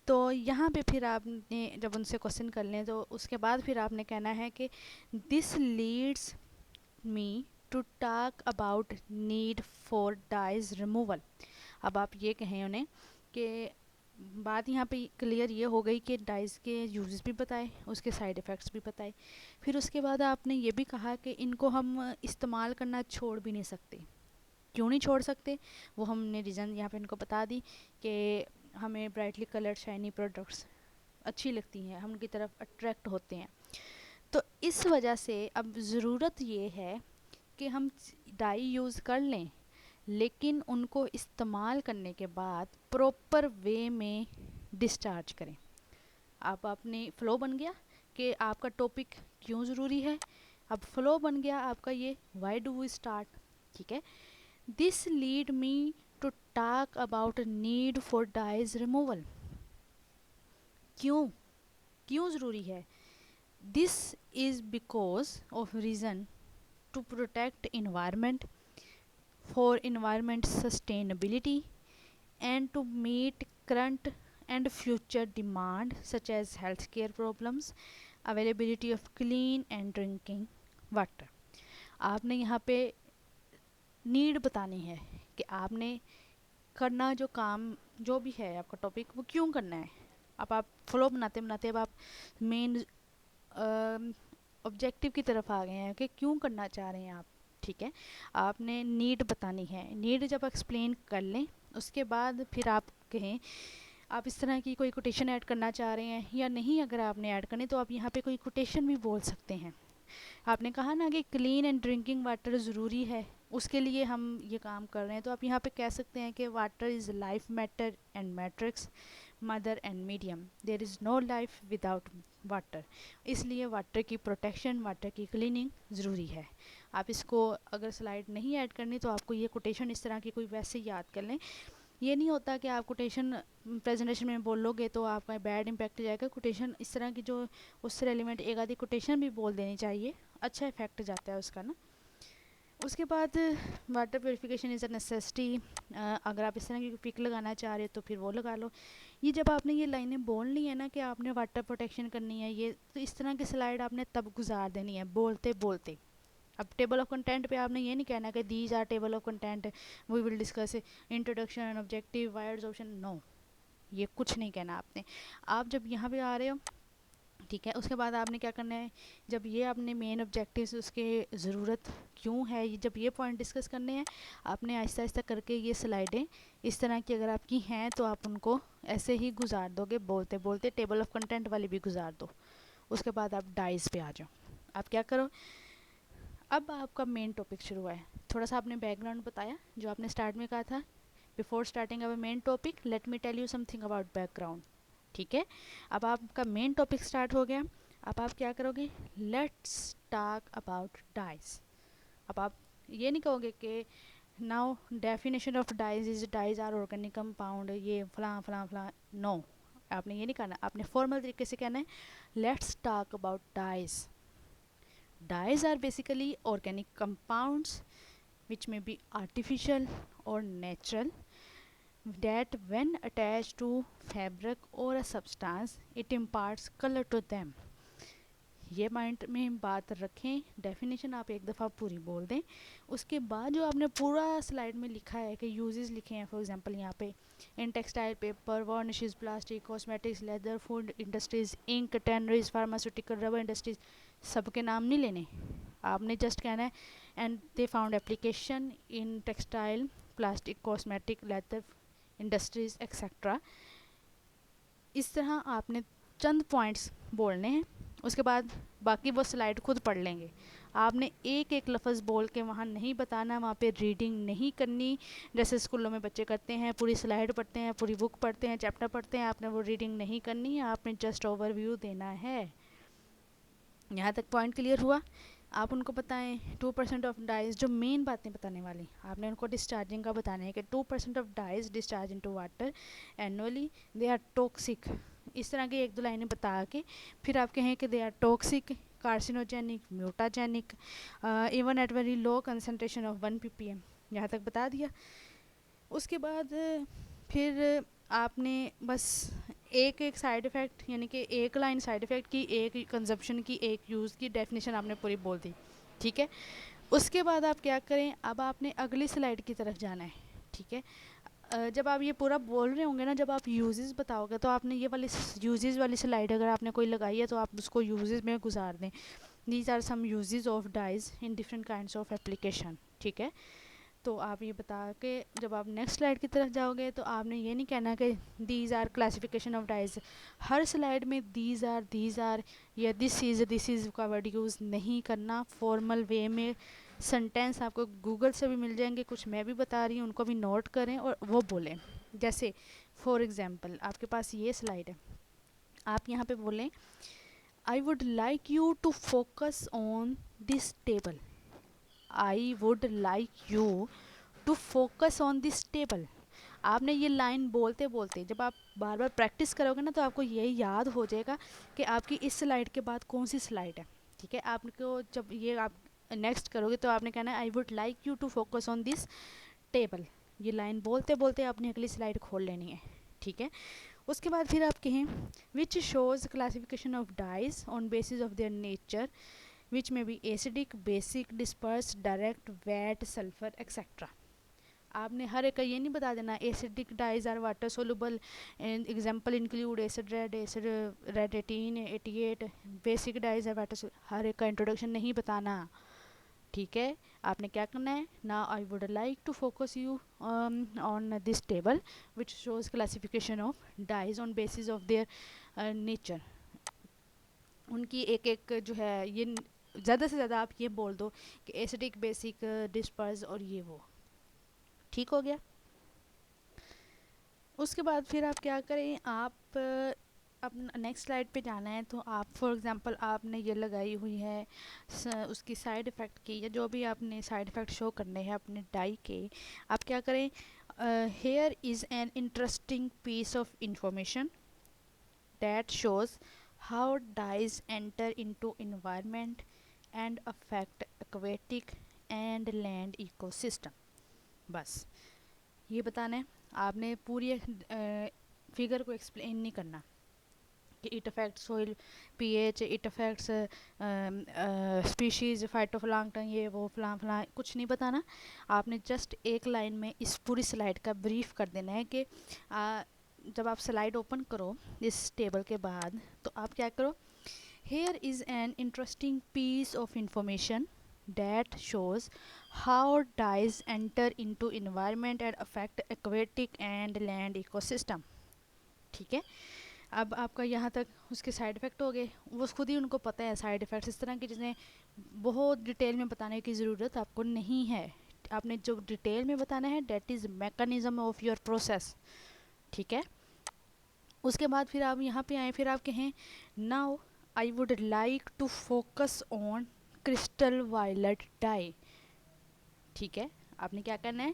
तो यहाँ पे फिर आपने जब उनसे क्वेश्चन कर लें तो उसके बाद फिर आपने कहना है कि this leads me to talk about need for dyes removal. अब आप ये कहें उन्हें कि बात यहाँ पे क्लियर ये हो गई कि डाइज के यूजेस भी बताए, उसके साइड इफ़ेक्ट्स भी बताए। फिर उसके बाद आपने ये भी कहा कि इनको हम इस्तेमाल करना छोड़ भी नहीं सकते। क्यों नहीं छोड़ सकते, वो हमने रीज़न यहाँ पे इनको बता दी कि हमें ब्राइटली कलर्ड शाइनी प्रोडक्ट्स अच्छी लगती हैं, हम उनकी तरफ अट्रैक्ट होते हैं। तो इस वजह से अब ज़रूरत ये है कि हम डाई यूज़ कर लें, लेकिन उनको इस्तेमाल करने के बाद प्रॉपर वे में डिस्चार्ज करें। अब आपने फ़्लो बन गया कि आपका टॉपिक क्यों ज़रूरी है। अब फ़्लो बन गया आपका ये वाई डू वी स्टार्ट। ठीक है। This lead me to talk about need for dyes removal. क्यों, क्यों ज़रूरी है। This is because of reason to protect environment, for environment sustainability, and to meet current and future demand such as healthcare problems, availability of clean and drinking water। आपने यहाँ पे नीड बतानी है कि आपने करना जो काम जो भी है आपका टॉपिक वो क्यों करना है। अब आप फ्लो बनाते बनाते अब आप मेन ऑब्जेक्टिव की तरफ आ गए हैं कि क्यों करना चाह रहे हैं आप। ठीक है। आपने नीड बतानी है, नीड जब एक्सप्लेन कर लें उसके बाद फिर आप कहें आप इस तरह की कोई कोटेशन ऐड करना चाह रहे हैं या नहीं। अगर आपने ऐड करनी तो आप यहाँ पे कोई कोटेशन भी बोल सकते हैं। आपने कहा ना कि क्लीन एंड ड्रिंकिंग वाटर ज़रूरी है, उसके लिए हम ये काम कर रहे हैं, तो आप यहाँ पे कह सकते हैं कि water is life matter and matrix mother and medium, there is no life without water. इसलिए वाटर की प्रोटेक्शन, वाटर की क्लीनिंग ज़रूरी है। आप इसको अगर स्लाइड नहीं ऐड करनी तो आपको ये कोटेशन इस तरह की कोई वैसे याद कर लें। ये नहीं होता कि आप कोटेशन प्रेजेंटेशन में बोलोगे तो आपका बैड इम्पैक्ट जाएगा। कोटेशन इस तरह की जो उससे रेलिवेंट एक आधी कोटेशन भी बोल देनी चाहिए, अच्छा इफेक्ट जाता है उसका ना। उसके बाद water purification is a necessity. अगर आप इस तरह की पिक लगाना चाह रहे हो तो फिर वो लगा लो। ये जब आपने ये लाइनें बोलनी है ना कि आपने वाटर प्रोटेक्शन करनी है ये, तो इस तरह की स्लाइड आपने तब गुजार देनी है बोलते बोलते। अब टेबल ऑफ कंटेंट पे आपने ये नहीं कहना कि these are table of content we will discuss introduction objective wires option, no, ये कुछ नहीं कहना आपने। आप जब यहाँ पे आ रहे हो ठीक है, उसके बाद आपने क्या करना है, जब ये आपने मेन ऑब्जेक्टिव्स उसके ज़रूरत क्यों है, ये जब ये पॉइंट डिस्कस करने हैं आपने आहिस्ता आहिस्ता करके ये स्लाइडें इस तरह की अगर आपकी हैं तो आप उनको ऐसे ही गुजार दोगे बोलते बोलते, टेबल ऑफ कंटेंट वाली भी गुजार दो। उसके बाद आप डाइज पे आ जाओ। आप क्या करो, अब आपका मेन टॉपिक शुरू है। थोड़ा सा आपने बैकग्राउंड बताया जो आपने स्टार्ट में कहा था before starting our main topic let me tell you something about background. ठीक है, अब आपका मेन टॉपिक स्टार्ट हो गया। अब आप क्या करोगे, लेट्स टॉक अबाउट डाइज। अब आप ये नहीं कहोगे कि now definition of dyes is dyes are organic compound, ये फलां फलां फलां, नो, आपने ये नहीं कहना, आपने फॉर्मल तरीके से कहना है let's talk about dyes. Dyes are basically organic compounds which may be artificial or natural that when attached to fabric or a substance it imparts color to them। ये माइंड में बात रखें, डेफिनेशन आप एक दफ़ा पूरी बोल दें, उसके बाद जो आपने पूरा स्लाइड में लिखा है कि यूजेस लिखे हैं, फॉर एग्जांपल यहाँ पे in textile, paper, varnishes, plastic, cosmetics, leather, food industries, ink, tanneries, pharmaceutical, rubber industries, सबके नाम नहीं लेने, आपने जस्ट कहना है and they found application in textile, plastic, cosmetic, leather industries etcetera. इस तरह आपने चंद पॉइंट्स बोलने हैं, उसके बाद बाकी वो स्लाइड खुद पढ़ लेंगे। आपने एक एक लफ्ज़ बोल के वहाँ नहीं बताना, वहाँ पे रीडिंग नहीं करनी जैसे स्कूलों में बच्चे करते हैं, पूरी स्लाइड पढ़ते हैं, पूरी बुक पढ़ते हैं, चैप्टर पढ़ते हैं, आपने वो रीडिंग नहीं करनी है, आपने जस्ट ओवरव्यू देना है। यहाँ तक पॉइंट क्लियर हुआ? आप उनको बताएं 2% ऑफ डाइज, जो मेन बातें बताने वाली आपने उनको डिस्चार्जिंग का बताना है कि 2% of dyes discharge into water annually, they are toxic. इस तरह की एक दो लाइनें बता के फिर आप कहें कि they are toxic, carcinogenic, mutagenic, even at very low concentration of 1 ppm। यहाँ तक बता दिया। उसके बाद फिर आपने बस एक एक साइड इफ़ेक्ट, यानी कि एक लाइन साइड इफ़ेक्ट की, एक कंजप्शन की, एक यूज़ की डेफिनेशन आपने पूरी बोल दी। ठीक है, उसके बाद आप क्या करें, अब आपने अगली स्लाइड की तरफ जाना है। ठीक है, जब आप ये पूरा बोल रहे होंगे ना, जब आप यूजेस बताओगे तो आपने ये वाली यूजेस वाली स्लाइड अगर आपने कोई लगाई है तो आप उसको यूजेस में गुजार दें। These are some uses of dyes in different kinds of application. ठीक है, तो आप ये बता के जब आप नेक्स्ट स्लाइड की तरफ जाओगे तो आपने ये नहीं कहना कि these are classification of dyes. हर स्लाइड में दीज आर या दिस इज़ का वर्ड यूज़ नहीं करना। फॉर्मल वे में सेंटेंस आपको गूगल से भी मिल जाएंगे, कुछ मैं भी बता रही हूँ, उनको भी नोट करें और वो बोलें। जैसे फॉर एग्ज़ाम्पल आपके पास ये स्लाइड है, आप यहाँ पे बोलें I would like you to focus on this table. I would like you to focus on this table. आपने ये लाइन बोलते बोलते जब आप बार बार प्रैक्टिस करोगे ना तो आपको ये याद हो जाएगा कि आपकी इस स्लाइड के बाद कौन सी स्लाइड है। ठीक है, आपको जब ये आप नेक्स्ट करोगे तो आपने कहना है I would like you to focus on this table. ये लाइन बोलते बोलते आपने अगली स्लाइड खोल लेनी है। ठीक है, उसके बाद फिर आप कहें which shows classification of dyes on basis of their nature which may be acidic, basic, dispersed, direct, wet, sulfur, etc। आपने हर एक का ये नहीं बता देना acidic dyes are water soluble, example include acid red 18 88, basic dyes are water, हर एक का इंट्रोडक्शन नहीं बताना। ठीक है, आपने क्या करना है, ना I would like to focus you on this table which shows classification of dyes on basis of their nature. उनकी एक एक जो है ये ज़्यादा से ज़्यादा आप ये बोल दो कि एसिडिक, बेसिक, डिस्पर्स और ये वो। ठीक हो गया। उसके बाद फिर आप क्या करें, आप अपना नेक्स्ट स्लाइड पे जाना है तो आप फॉर एग्जांपल आपने ये लगाई हुई है उसकी साइड इफ़ेक्ट की, या जो भी आपने साइड इफ़ेक्ट शो करने हैं अपने डाई के, आप क्या करें, here is an interesting piece of information that shows how dyes enter into environment and affect aquatic and land ecosystem। बस ये बताना है, आपने पूरी फिगर को एक्सप्लेन नहीं करना कि it affect soil pH, it affects species, phytoplankton, ये वो फलां फलां, कुछ नहीं बताना। आपने जस्ट एक लाइन में इस पूरी स्लाइड का ब्रीफ कर देना है कि जब आप स्लाइड ओपन करो इस टेबल के बाद तो आप क्या करो, here is an interesting piece of information that shows how dyes enter into environment and affect aquatic and land ecosystem. ठीक है, अब आपका यहाँ तक उसके साइड इफ़ेक्ट हो गए, वो खुद ही उनको पता है साइड इफ़ेक्ट्स, इस तरह की चीज़ें बहुत डिटेल में बताने की ज़रूरत आपको नहीं है। आपने जो डिटेल में बताना है that is mechanism of your process, ठीक है। उसके बाद फिर आप यहाँ पे आए, फिर आप कहें now I would like to focus on crystal violet dye, ठीक है। आपने क्या करना है,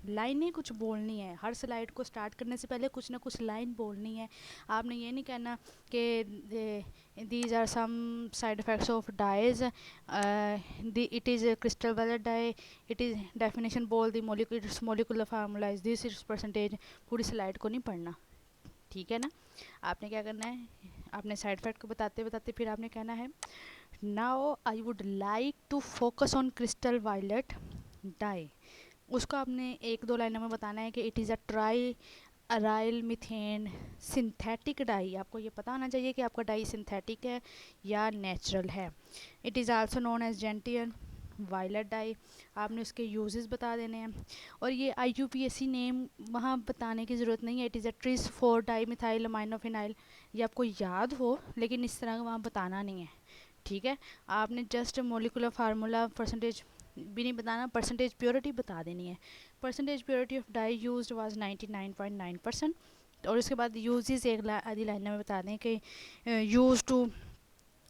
लाइनें कुछ बोलनी है, हर स्लाइड को स्टार्ट करने से पहले कुछ ना कुछ लाइन बोलनी है। आपने ये नहीं कहना कि these are some side effects of dyes, it is crystal violet dye, it is definition बोल दी, molecular formula is this, its percentage, पूरी स्लाइड को नहीं पढ़ना, ठीक है ना। आपने क्या करना है, आपने साइड इफेक्ट को बताते बताते फिर आपने कहना है now I would like to focus on crystal violet dye. उसको आपने एक दो लाइनों में बताना है कि it is a triarylmethane synthetic dye. आपको ये पता होना चाहिए कि आपका डाई सिंथेटिक है या नेचुरल है। It is also known as gentian violet dye. आपने उसके यूजेस बता देने हैं, और ये IUPAC नेम वहाँ बताने की ज़रूरत नहीं है। It is a tris four dimethyl aminophenyl, ये आपको याद हो लेकिन इस तरह वहाँ बताना नहीं है, ठीक है। आपने जस्ट मोलिकुलर फार्मूला परसेंटेज भी नहीं बताना, परसेंटेज प्योरिटी बता देनी है। Percentage purity of dye used was 99.9%। और उसके बाद यूजेस एक आधी लाइन में बता दें कि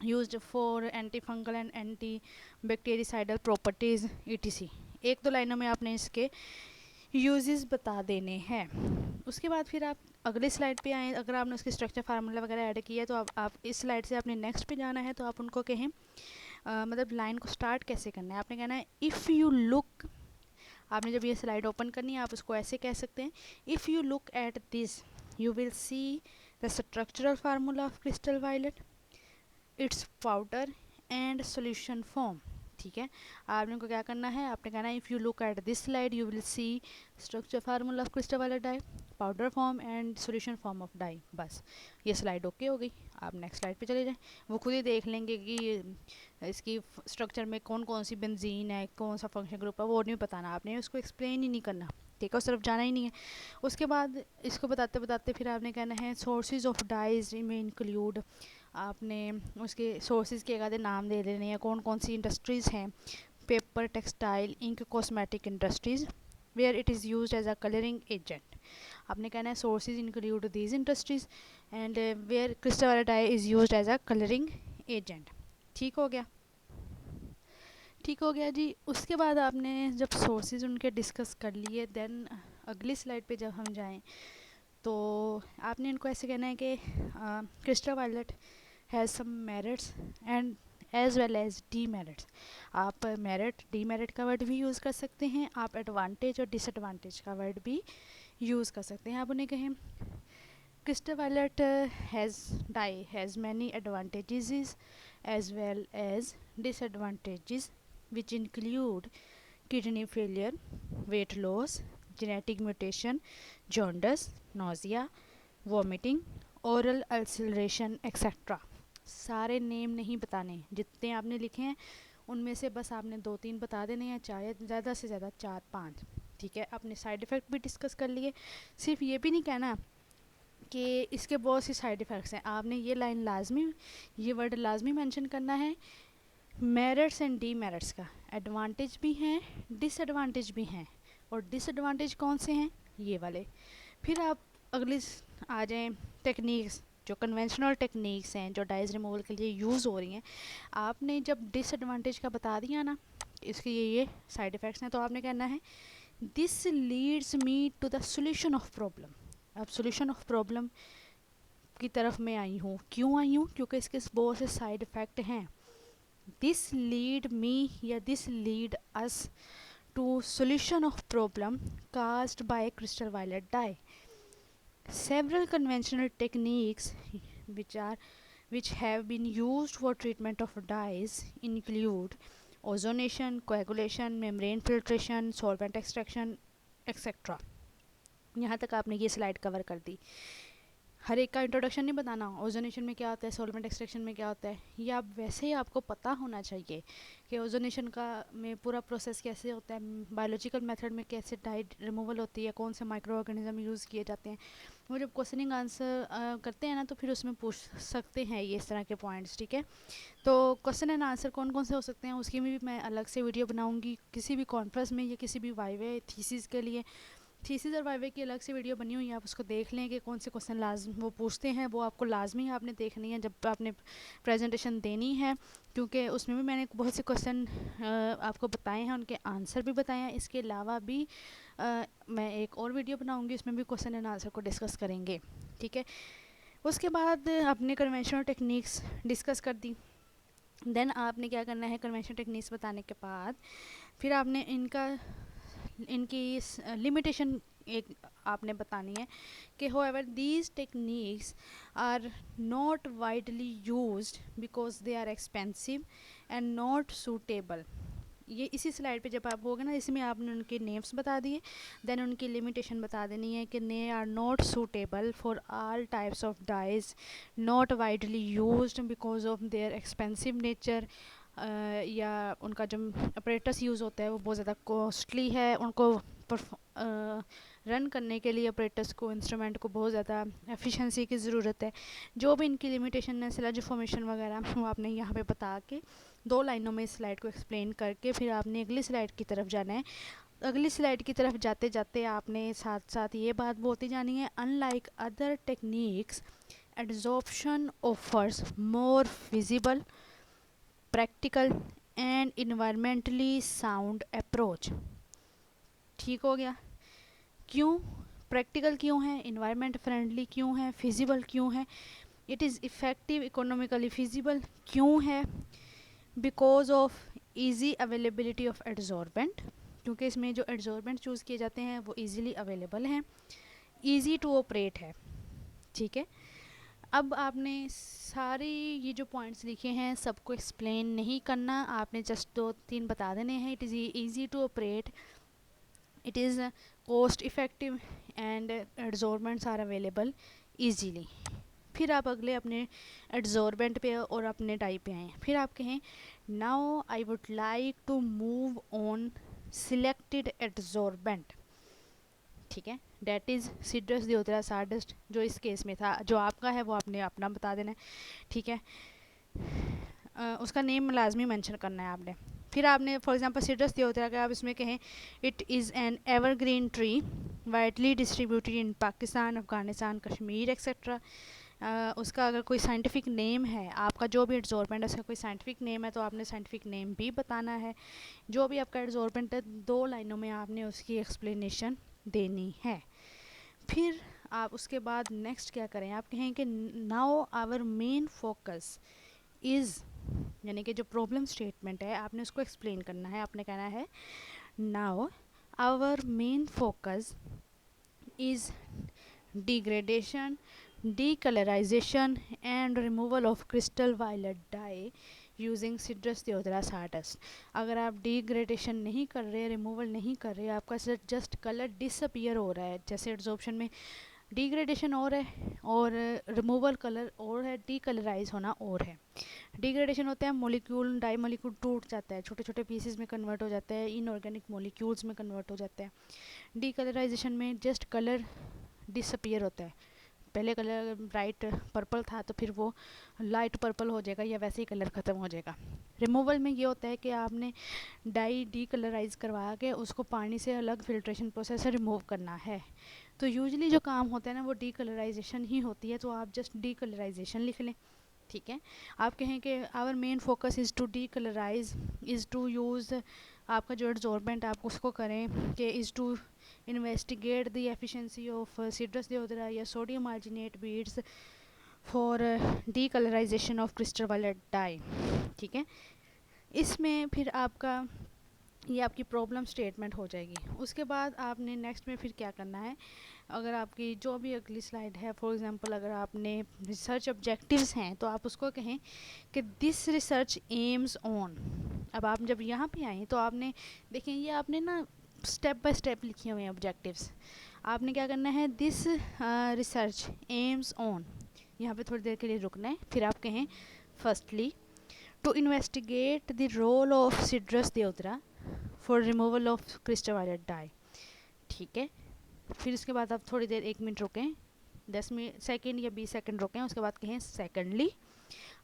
used for anti fungal and anti bactericidal properties ETC। एक दो लाइनों में आपने इसके यूजेस बता देने हैं। उसके बाद फिर आप अगले स्लाइड पे आएँ, अगर आपने उसके स्ट्रक्चर फार्मूला वगैरह ऐड किया है तो आप इस स्लाइड से आपने नेक्स्ट पे जाना है, तो आप उनको कहें मतलब लाइन को स्टार्ट कैसे करना है। आपने कहना है इफ़ यू लुक, आपने जब ये स्लाइड ओपन करनी है आप उसको ऐसे कह सकते हैं, if you look at this you will see the structural formula of crystal violet, it's powder and solution form, ठीक है। आपने को क्या करना है, आपने कहना है if you look at this slide you will see structure formula of crystal violet dye, powder form and solution form of dye. बस ये स्लाइड ओके हो गई। आप नेक्स्ट स्लाइड पे चले जाएं, वो खुद ही देख लेंगे कि इसकी स्ट्रक्चर में कौन कौन सी बेंजीन है, कौन सा फंक्शन ग्रुप है, वो नहीं बताना, आपने उसको एक्सप्लेन ही नहीं करना, ठीक है, उस तरफ जाना ही नहीं है। उसके बाद इसको बताते बताते फिर आपने कहना है सोर्सेज ऑफ डाइज में इंक्लूड, आपने उसके सोर्सेज के एक आधे नाम दे देने हैं, कौन कौन सी इंडस्ट्रीज़ हैं, paper, textile, ink, cosmetic industries where it is used as a colouring agent. आपने कहना है sources include these industries and where crystal violet dye is used as a colouring agent. ठीक हो गया, ठीक हो गया जी। उसके बाद आपने जब सोर्सेज उनके डिस्कस कर लिए, देन अगली स्लाइड पे जब हम जाएं तो आपने इनको ऐसे कहना है कि crystal violet has some merits and as well as demerits. आप मेरिट डीमेरिट का वर्ड भी यूज़ कर सकते हैं, आप एडवांटेज और डिसएडवांटेज का वर्ड भी यूज़ कर सकते हैं। आप उन्हें कहें crystal violet has many advantages as well as disadvantages which include kidney failure, weight loss, genetic mutation, jaundice, nausea, vomiting, oral ulceration etc. सारे नेम नहीं बताने, जितने आपने लिखे हैं उनमें से बस आपने 2-3 बता देने हैं, चाहे ज़्यादा से ज़्यादा 4-5, ठीक है। आपने साइड इफ़ेक्ट भी डिस्कस कर लिए। सिर्फ ये भी नहीं कहना कि इसके बहुत सी साइड इफ़ेक्ट्स हैं, आपने ये लाइन लाजमी, ये वर्ड लाजमी मेंशन करना है मेरिट्स एंड डीमेरिट्स का। एडवांटेज भी हैं, डिसएडवांटेज भी हैं, और डिसएडवांटेज कौन से हैं, ये वाले। फिर आप अगली आ जाएं टेक्निक्स, जो कन्वेंशनल टेक्निक्स हैं जो डाइज रिमूवल के लिए यूज़ हो रही हैं। आपने जब डिसएडवांटेज का बता दिया ना, इसके ये साइड इफ़ेक्ट्स हैं, तो आपने कहना है this leads me to the solution of problem. अब सोल्यूशन ऑफ प्रॉब्लम की तरफ मैं आई हूँ, क्यों आई हूँ, क्योंकि इसके बहुत से साइड इफ़ेक्ट हैं। दिस लीड मी या this lead us to solution of problem caused by crystal violet dye. Several conventional techniques which have been used for treatment of dyes include ozonation, coagulation, membrane filtration, solvent extraction etc. यहाँ तक आपने ये स्लाइड कवर कर दी। हर एक का इंट्रोडक्शन नहीं बताना, ओजोनेशन में क्या होता है, सॉल्वेंट एक्सट्रैक्शन में क्या होता है, ये आप वैसे ही आपको पता होना चाहिए कि ओजोनेशन का में पूरा प्रोसेस कैसे होता है, बायोलॉजिकल मेथड में कैसे डाइट रिमूवल होती है, कौन से माइक्रो ऑर्गेनिज्म यूज़ किए जाते हैं। वो जब क्वेश्चनिंग आंसर करते हैं ना, तो फिर उसमें पूछ सकते हैं ये इस तरह के पॉइंट्स, ठीक है। तो क्वेश्चन एंड आंसर कौन कौन से हो सकते हैं उसकी भी मैं अलग से वीडियो बनाऊंगी, किसी भी कॉन्फ्रेंस में या किसी भी वाइवे थीसिस के लिए। थीसिस और वाइवे की अलग से वीडियो बनी हुई है, आप उसको देख लें कि कौन से क्वेश्चन लाजम वो पूछते हैं, वो आपको लाजमी आपने देखनी है जब आपने प्रेजेंटेशन देनी है, क्योंकि उसमें भी मैंने बहुत से क्वेश्चन आपको बताए हैं, उनके आंसर भी बताए हैं। इसके अलावा भी मैं एक और वीडियो बनाऊंगी, उसमें भी क्वेश्चन एंड आंसर को डिस्कस करेंगे, ठीक है। उसके बाद आपने कन्वेंशनल टेक्निक्स डिस्कस कर दी। देन आपने क्या करना है, कन्वेंशनल टेक्निक्स बताने के बाद फिर आपने इनकी लिमिटेशन एक आपने बतानी है कि however these techniques are not widely used because they are expensive and not suitable। ये इसी स्लाइड पे जब आप होगा ना, इसमें आपने उनके नेम्स बता दिए, देन उनकी लिमिटेशन बता देनी है कि they are not suitable for all types of dyes, not widely used because of their expensive nature, या उनका जो अपरेटस यूज़ होता है वो बहुत ज़्यादा कॉस्टली है, उनको रन करने के लिए अपरेटस को, इंस्ट्रूमेंट को बहुत ज़्यादा एफिशिएंसी की ज़रूरत है। जो भी इनकी लिमिटेशन है, स्लज फॉर्मेशन वगैरह, वो आपने यहाँ पे बता के 2 लाइनों में इस स्लाइड को एक्सप्लेन करके फिर आपने अगली स्लाइड की तरफ जाना है। अगली स्लाइड की तरफ जाते जाते आपने साथ साथ ये बात बोलती जानी है, unlike other techniques adsorption offers more feasible, practical and environmentally sound approach. ठीक हो गया। क्यों प्रैक्टिकल, क्यों है इन्वायरमेंट फ्रेंडली, क्यों है फिजिबल, क्यों है it is effective, economically feasible, क्यों है because of easy availability of adsorbent, क्योंकि इसमें जो एड्जॉर्बेंट चूज़ किए जाते हैं वो ईजीली अवेलेबल हैं, ईजी टू ऑपरेट है, ठीक है। अब आपने सारी ये जो पॉइंट्स लिखे हैं सबको एक्सप्लेन नहीं करना, आपने जस्ट 2-3 बता देने हैं। It is easy to operate, it is cost effective and adsorbents are available easily. फिर आप अगले अपने एड्जॉर्बेंट पे और अपने डाई पे आएँ। फिर आप कहें now I would like to move on selected adsorbent, ठीक है, that is citrus deodara sawdust, जो इस केस में था। जो आपका है वो आपने अपना बता देना है, ठीक है। उसका नेम लाजमी मेंशन करना है आपने। फिर आपने फॉर एग्जांपल सिट्रस दियोदरा का आप इसमें कहें it is an evergreen tree widely distributed in Pakistan, Afghanistan, Kashmir etcetera. उसका अगर कोई साइंटिफिक नेम है, आपका जो भी एड्जॉर्बेंट है उसका कोई साइंटिफिक नेम है तो आपने साइंटिफिक नेम भी बताना है। जो भी आपका एड्जॉर्बेंट है 2 लाइनों में आपने उसकी एक्सप्लेनेशन देनी है। फिर आप उसके बाद नेक्स्ट क्या करें, आप कहें कि now our main focus is, यानी कि जो प्रॉब्लम स्टेटमेंट है आपने उसको एक्सप्लेन करना है। आपने कहना है now our main focus is degradation, decolorization and removal of crystal violet dye using citrus deodara sawdust. अगर आप डिग्रेडेशन नहीं कर रहे, रिमूवल नहीं कर रहे, आपका जस्ट कलर डिसअपियर हो रहा है, जैसे एब्जॉर्प्शन में डिग्रेडेशन और है और रिमूवल कलर और है, डीकलराइज होना और है। डिग्रेडेशन होता है मॉलिक्यूल, डाई मॉलिक्यूल टूट जाता है, छोटे छोटे पीसेस में कन्वर्ट हो जाता है, इनऑर्गेनिक मॉलिक्यूल्स में कन्वर्ट हो जाता है। डीकलराइजेशन में जस्ट कलर डिसअपियर होता है, पहले कलर ब्राइट पर्पल था तो फिर वो लाइट पर्पल हो जाएगा या वैसे ही कलर ख़त्म हो जाएगा। रिमूवल में ये होता है कि आपने डाई डीकलराइज करवा के उसको पानी से अलग फिल्ट्रेशन प्रोसेस से रिमूव करना है। तो यूजुअली जो काम होता है ना वो डीकलराइजेशन ही होती है, तो आप जस्ट डीकलराइजेशन लिख लें, ठीक है। आप कहें कि our main focus is to decolorize, is to use, आपका जो एड्जॉर्बेंट आप उसको करें कि is to investigate the efficiency of citrus deodara या sodium alginate beads for decolorization of crystal violet dye, ठीक है। इसमें फिर आपका ये आपकी प्रॉब्लम स्टेटमेंट हो जाएगी। उसके बाद आपने नेक्स्ट में फिर क्या करना है, अगर आपकी जो भी अगली स्लाइड है, फॉर एग्जांपल अगर आपने रिसर्च ऑब्जेक्टिव्स हैं तो आप उसको कहें कि दिस रिसर्च एम्स ऑन। अब आप जब यहाँ पे आएँ तो आपने देखें ये आपने ना स्टेप बाय स्टेप लिखे हुए हैं ऑब्जेक्टिव्स। आपने क्या करना है, दिस रिसर्च एम्स ऑन, यहाँ पे थोड़ी देर के लिए रुकना है, फिर आप कहें firstly to investigate the role of citrus deodara for removal of crystal violet dye. ठीक है, फिर उसके बाद आप थोड़ी देर 1 मिनट रुकें, 10 सेकेंड या 20 सेकेंड रुकें, उसके बाद कहें सेकेंडली।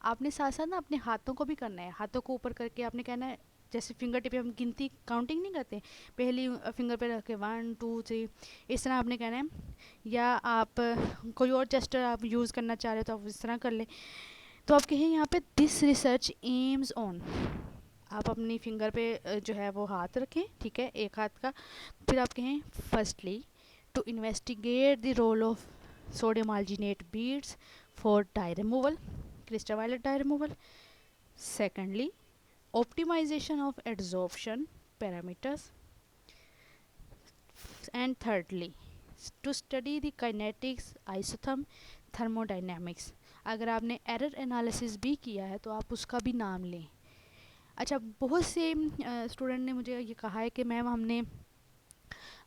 आपने साथ साथ ना अपने हाथों को भी करना है, हाथों को ऊपर करके आपने कहना है, जैसे फिंगर टिप पे हम गिनती काउंटिंग नहीं करते, पहली फिंगर पे रख के 1 2 3, इस तरह आपने कहना है। या आप कोई और जेस्चर आप यूज़ करना चाह रहे हो तो आप इस तरह कर लें। तो आप कहें यहाँ पे दिस रिसर्च एम्स ऑन, आप अपनी फिंगर पे जो है वो हाथ रखें, ठीक है, एक हाथ का। फिर आप कहें firstly to investigate the role of sodium alginate beads for dye removal, crystal violet dye removal. Secondly optimization of adsorption parameters, and thirdly to study the kinetics isotherm thermodynamics। अगर आपने एरर एनालिसिस भी किया है तो आप उसका भी नाम लें। अच्छा, बहुत से स्टूडेंट ने मुझे ये कहा है कि मैम हमने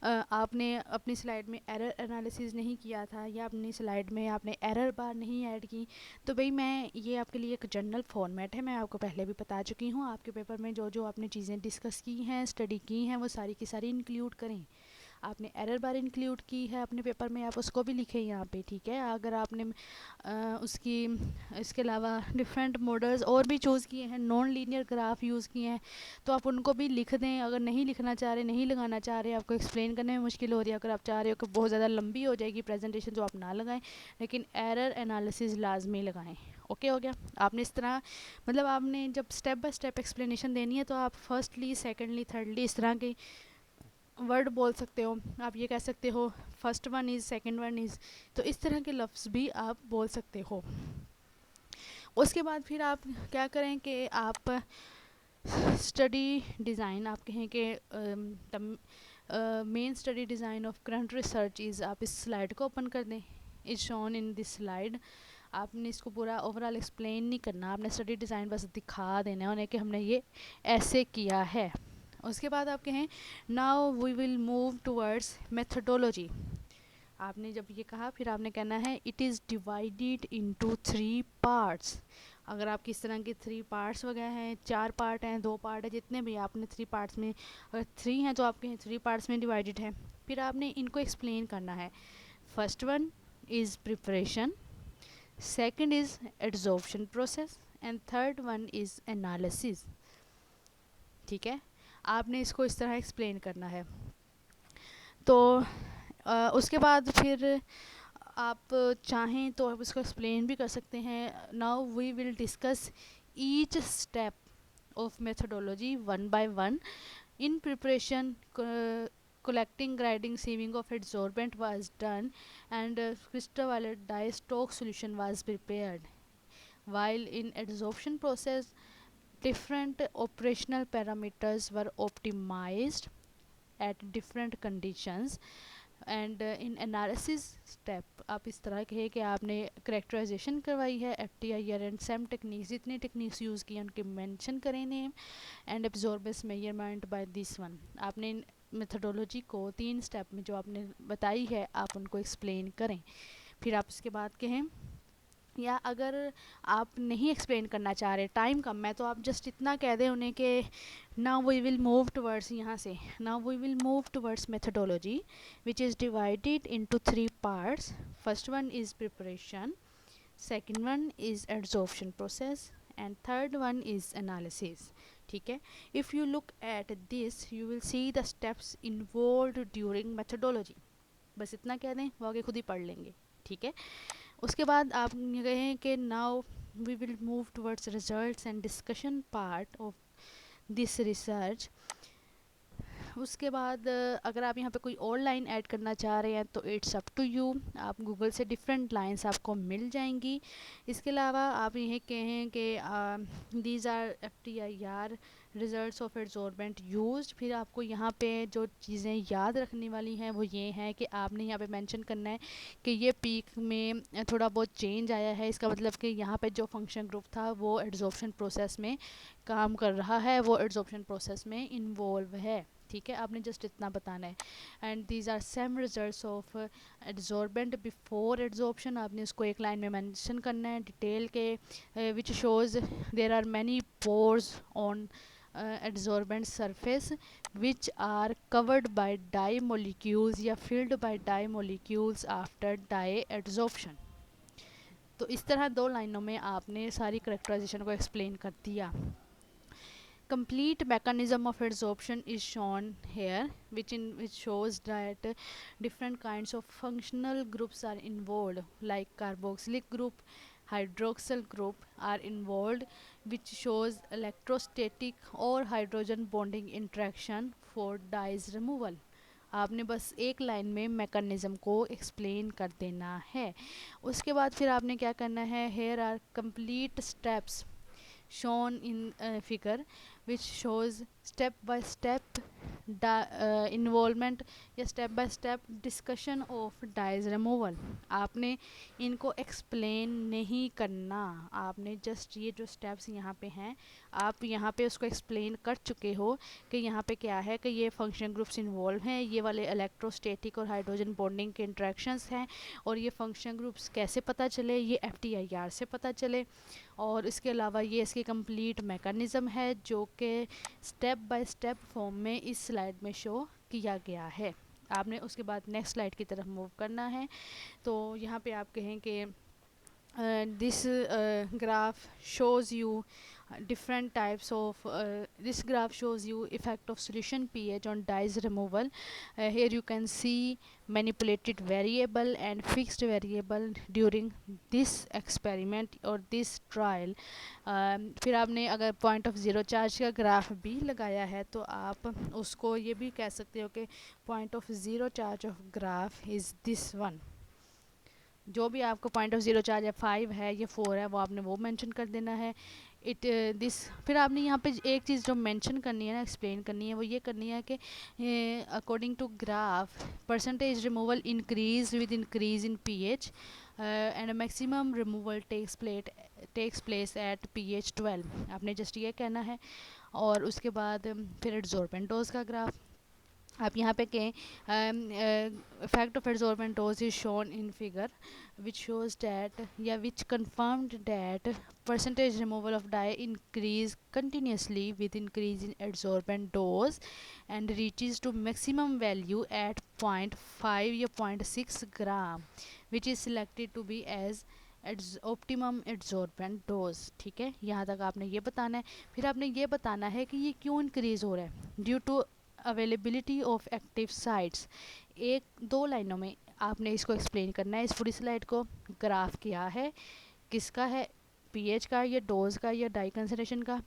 आपने अपनी स्लाइड में एरर एनालिसिस नहीं किया था, या अपनी स्लाइड में आपने एरर बार नहीं ऐड की। तो भाई मैं ये आपके लिए एक जनरल फॉर्मेट है, मैं आपको पहले भी बता चुकी हूँ, आपके पेपर में जो जो आपने चीज़ें डिस्कस की हैं, स्टडी की हैं, वो सारी की सारी इंक्लूड करें। आपने एरर बार इंक्लूड की है अपने पेपर में, आप उसको भी लिखें यहाँ पे, ठीक है। अगर आपने उसकी इसके अलावा डिफरेंट मॉडल्स और भी चूज़ किए हैं, नॉन लीनियर ग्राफ यूज़ किए हैं, तो आप उनको भी लिख दें। अगर नहीं लिखना चाह रहे, नहीं लगाना चाह रहे, आपको एक्सप्लेन करने में मुश्किल हो रही है, अगर आप चाह रहे हो कि बहुत ज़्यादा लंबी हो जाएगी प्रेजेंटेशन, तो आप ना लगाएं, लेकिन एरर एनालिसिस लाजमी लगाएं। ओके हो गया। आपने इस तरह मतलब आपने जब स्टेप बाय स्टेप एक्सप्लेनेशन देनी है तो आप फर्स्टली, सेकेंडली, थर्डली इस तरह के वर्ड बोल सकते हो। आप ये कह सकते हो first one is, second one is, तो इस तरह के लफ्ज़ भी आप बोल सकते हो। उसके बाद फिर आप क्या करें कि आप स्टडी डिज़ाइन, आप कहें कि main study design of current research is, आप इस स्लाइड को ओपन कर दें, is shown in this slide. आपने इसको पूरा ओवरऑल एक्सप्लेन नहीं करना, आपने स्टडी डिज़ाइन बस दिखा देना है उन्हें कि हमने ये ऐसे किया है। उसके बाद आप कहें now we will move towards methodology. आपने जब ये कहा फिर आपने कहना है it is divided into 3 parts. अगर आप किस तरह के 3 पार्ट्स वगैरह हैं, 4 पार्ट हैं, 2 पार्ट है, जितने भी आपने 3 पार्ट्स में, अगर 3 हैं तो आपके 3 पार्ट्स में डिवाइडेड है। फिर आपने इनको एक्सप्लेन करना है। First one is preparation, second is adsorption process, and third one is analysis. ठीक है, आपने इसको इस तरह एक्सप्लेन करना है। तो उसके बाद फिर आप चाहें तो आप इसको एक्सप्लेन भी कर सकते हैं। Now we will discuss each step of methodology one by one. In preparation collecting, grinding, sieving of adsorbent was done, and crystal violet dye stock solution was prepared. While in adsorption process, different operational parameters were optimized at different conditions, and in analysis step आप इस तरह कहे कि आपने करेक्टराइजेशन करवाई है, FTIR एंड SEM टेक्निक्स, जितनी टेक्निक्स यूज़ की हैं उनके मेंशन करें name, and absorbance measurement by this one. आपने इन मेथडोलॉजी को 3 स्टेप में जो आपने बताई है आप उनको एक्सप्लेन करें। फिर आप उसके बाद कहें, या अगर आप नहीं एक्सप्लेन करना चाह रहे, टाइम कम है, तो आप जस्ट इतना कह दें उन्हें कि now we will move towards, यहाँ से now we will move towards methodology which is divided into 3 parts. First one is preparation, second one is adsorption process, and third one is analysis. ठीक है, if you look at this you will see the steps involved during methodology. बस इतना कह दें, वो आगे खुद ही पढ़ लेंगे। ठीक है, उसके बाद आप कहें कि now we will move towards results and discussion part of this research. उसके बाद अगर आप यहाँ पे कोई और लाइन ऐड करना चाह रहे हैं तो इट्स अप टू यू, आप गूगल से डिफरेंट लाइंस आपको मिल जाएंगी। इसके अलावा आप यह कहें कि these are FTIR results of adsorbent used. फिर आपको यहाँ पे जो चीज़ें याद रखने वाली हैं वो ये हैं कि आपने यहाँ पे मेंशन करना है कि ये पीक में थोड़ा बहुत चेंज आया है, इसका मतलब कि यहाँ पे जो फंक्शन ग्रुप था वो एड्जॉर्प्शन प्रोसेस में काम कर रहा है, वो एड्जॉर्प्शन प्रोसेस में इन्वॉल्व है। ठीक है, आपने जस्ट इतना बताना है। And these are SEM results of adsorbent before adsorption, आपने उसको एक लाइन में मेंशन करना है डिटेल के, which shows there are many pores on adsorbent surface which are covered by dye molecules या filled by dye molecules after dye adsorption। तो इस तरह 2 लाइनों में आपने सारी करेक्टराइजेशन को एक्सप्लेन कर दिया। Complete mechanism of adsorption is shown here, which shows that different kinds of functional groups are involved, like carboxylic group, hydroxyl group are involved, which shows electrostatic or hydrogen bonding interaction for dyes removal। आपने बस एक लाइन में मैकेनिज्म को एक्सप्लेन कर देना है। उसके बाद फिर आपने क्या करना है, here are complete steps shown in figure which shows step by step involvement या step by step discussion of dyes removal। आपने इनको explain नहीं करना, आपने just ये जो steps यहाँ पे हैं आप यहाँ पे उसको explain कर चुके हो कि यहाँ पे क्या है कि ये function groups involve हैं, ये वाले electrostatic और hydrogen bonding के interactions हैं, और ये function groups कैसे पता चले, ये FTIR से पता चले, और इसके अलावा ये इसकी कंप्लीट मैकेनिज़्म है जो कि स्टेप बाय स्टेप फॉर्म में इस स्लाइड में शो किया गया है। आपने उसके बाद नेक्स्ट स्लाइड की तरफ मूव करना है। तो यहाँ पे आप कहें कि this graph shows you different types of this graph shows you effect of solution pH on dyes removal। Here you can see manipulated variable and fixed variable during this experiment or this trial। फिर आपने अगर पॉइंट ऑफ ज़ीरो चार्ज का ग्राफ भी लगाया है तो आप उसको ये भी कह सकते हो कि point of zero charge of graph is this one. जो भी आपको पॉइंट ऑफ ज़ीरो चार्ज है 5 है या 4 है वो आपने वो मेंशन कर देना है। इट दिस फिर आपने यहाँ पे एक चीज़ जो मेंशन करनी है ना, एक्सप्लेन करनी है, वो ये करनी है कि according to graph percentage removal increase with increase in pH and maximum removal takes place at pH 12। आपने जस्ट ये कहना है। और उसके बाद फिर एड्सॉर्बेंट डोज का ग्राफ आप यहाँ पे कहें effect of adsorbent dose is shown in figure which shows that या which confirmed that percentage removal of dye increase continuously with increase in adsorbent dose and reaches to maximum value at 0.5 या 0.6 gram which is selected to be as optimum adsorbent dose. ठीक है, यहाँ तक आपने ये बताना है। फिर आपने ये बताना है कि ये क्यों इंक्रीज हो रहा है, due to availability of active sites. एक 2 लाइनों में आपने इसको एक्सप्लेन करना है। इस पूरी स्लाइड को ग्राफ किया है, किसका है, पीएच का या डोज का या डाई कंसंट्रेशन का।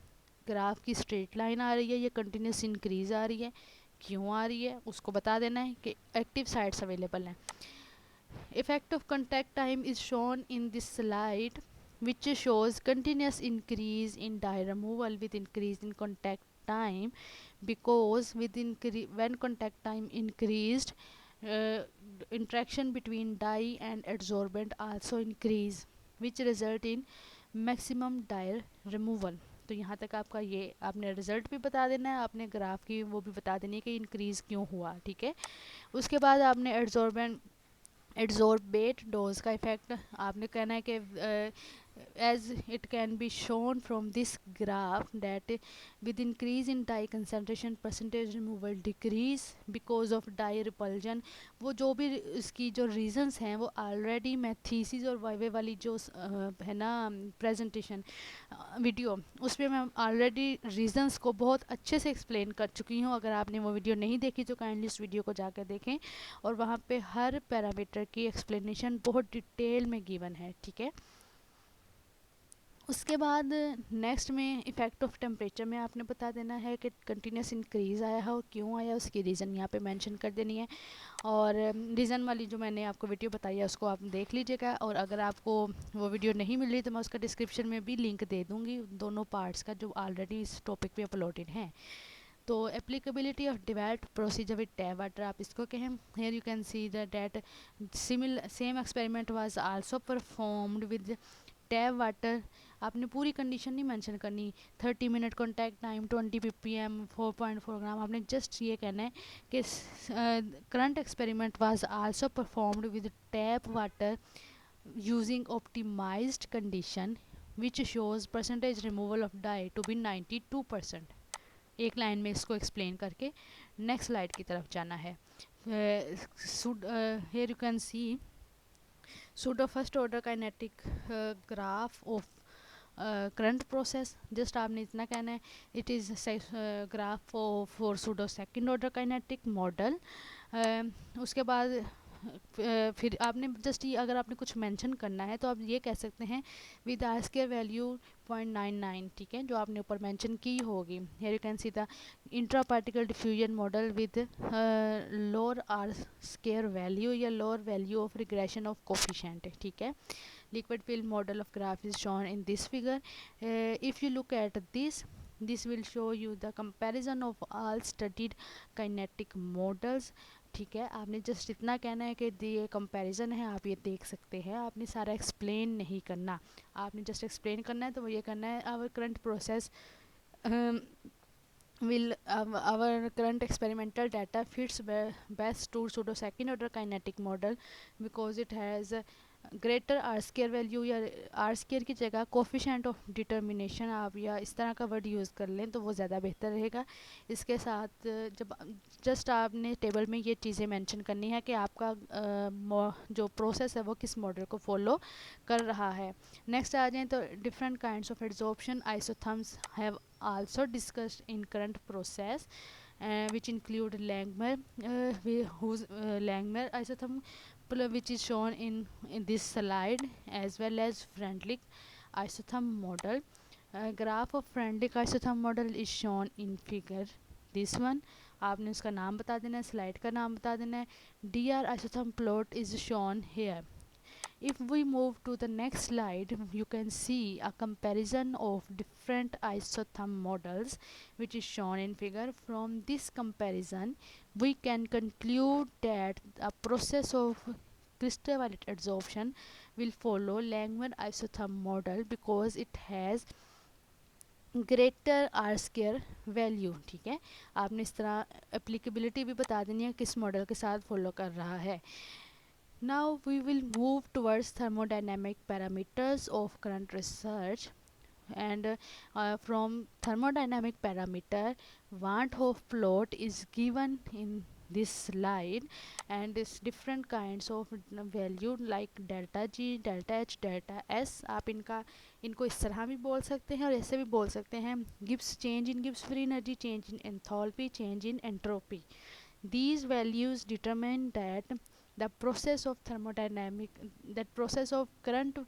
ग्राफ की स्ट्रेट लाइन आ रही है, ये कंटिन्यूस इंक्रीज आ रही है, क्यों आ रही है उसको बता देना है कि एक्टिव साइट्स अवेलेबल हैं। Effect of contact time is shown in this slide which shows continuous increase in dye removal with increase in contact time, because when contact time increased interaction between dye and adsorbent also increase which result in maximum dye removal। तो यहाँ तक आपका ये आपने रिजल्ट भी बता देना है, आपने ग्राफ की वो भी बता देनी है कि इंक्रीज़ क्यों हुआ। ठीक है, उसके बाद आपने एड्सॉर्बेट डोज का इफेक्ट आपने कहना है कि as it can be shown from this graph that with increase in dye concentration percentage removal decrease because of dye repulsion। वो जो भी इसकी जो reasons हैं वो already मैं थीसिस और वाइवे वाली जो है ना प्रेजेंटेशन वीडियो उस पर मैं ऑलरेडी रीजंस को बहुत अच्छे से एक्सप्लेन कर चुकी हूँ। अगर आपने वो वीडियो नहीं देखी तो काइंडली इस वीडियो को जाकर देखें, और वहाँ पे हर पैरामीटर की एक्सप्लेनेशन बहुत डिटेल में गिवन है। ठीक है, उसके बाद नेक्स्ट में इफ़ेक्ट ऑफ टेम्परेचर में आपने बता देना है कि कंटिन्यूस इंक्रीज़ आया है और क्यों आया, उसकी रीज़न यहाँ पे मेंशन कर देनी है। और रीज़न वाली जो मैंने आपको वीडियो बताई है उसको आप देख लीजिएगा, और अगर आपको वो वीडियो नहीं मिल रही तो मैं उसका डिस्क्रिप्शन में भी लिंक दे दूँगी दोनों पार्ट्स का जो ऑलरेडी इस टॉपिक पे अपलोडेड हैं। तो applicability of developed procedure with tap water आप इसको कहें। Here you can see that same experiment was also performed with tap water, आपने पूरी कंडीशन नहीं मेंशन करनी, 30 minute contact time, 20 ppm, 4.4 gram, आपने जस्ट ये कहना है कि current experiment was also performed with tap water using optimized condition which shows percentage removal of dye to be 92%। एक लाइन में इसको एक्सप्लेन करके नेक्स्ट स्लाइड की तरफ जाना है। here you can see pseudo first order kinetic graph of current process. Just आपने इतना कहना है, it is graph for pseudo second order kinetic model. उसके बाद फिर आपने जस्ट ये अगर आपने कुछ मेंशन करना है तो आप ये कह सकते हैं विद आर स्केयर वैल्यू 0.99, ठीक है, जो आपने ऊपर मेंशन की होगी। Here you can see the intra particle diffusion model with lower R square value या lower value of regression of coefficient, ठीक है। Liquid film model of graph is shown in this figure. If you look at this will show you the comparison of all studied kinetic models, ठीक है। आपने जस्ट इतना कहना है कि ये कंपैरिजन है, आप ये देख सकते हैं, आपने सारा एक्सप्लेन नहीं करना, आपने जस्ट एक्सप्लेन करना है। तो वो ये करना है, our current process will our current experimental data fits best to pseudo second order kinetic model because it has greater or square value, या आर स्केयर की जगह कोफिशेंट ऑफ डिटर्मिनेशन आप या इस तरह का वर्ड यूज़ कर लें तो वो ज़्यादा बेहतर रहेगा। इसके साथ जब जस्ट आपने टेबल में ये चीज़ें मेंशन करनी है कि आपका जो प्रोसेस है वो किस मॉडल को फॉलो कर रहा है। नेक्स्ट आ जाएँ तो different kinds of adsorption isotherms have also discussed in current process which include Langmuir whose Langmuir isotherm which is shown in this slide, as well as Freundlich isotherm model. Graph of Freundlich isotherm model is shown in figure this one। आपने उसका नाम बता देना है, स्लाइड का नाम बता देना है। DR isotherm plot is shown here। If we move to the next slide, you can see a comparison of different isotherm models which is shown in figure. From this comparison, we can conclude that a process of crystal violet adsorption will follow Langmuir isotherm model because it has greater or square value, ठीक है। आपने इस तरह एप्लीकेबिलिटी भी बता देनी है किस मॉडल के साथ फॉलो कर रहा है। Now we will move towards thermodynamic parameters of current research, and from thermodynamic parameter, Van't Hoff plot is given in this slide, and it's different kinds of value like delta G, delta H, delta S। आप इनको इस तरह भी बोल सकते हैं और ऐसे भी बोल सकते हैं। Gibbs change in Gibbs free energy, change in enthalpy, change in entropy। These values determine that the process of current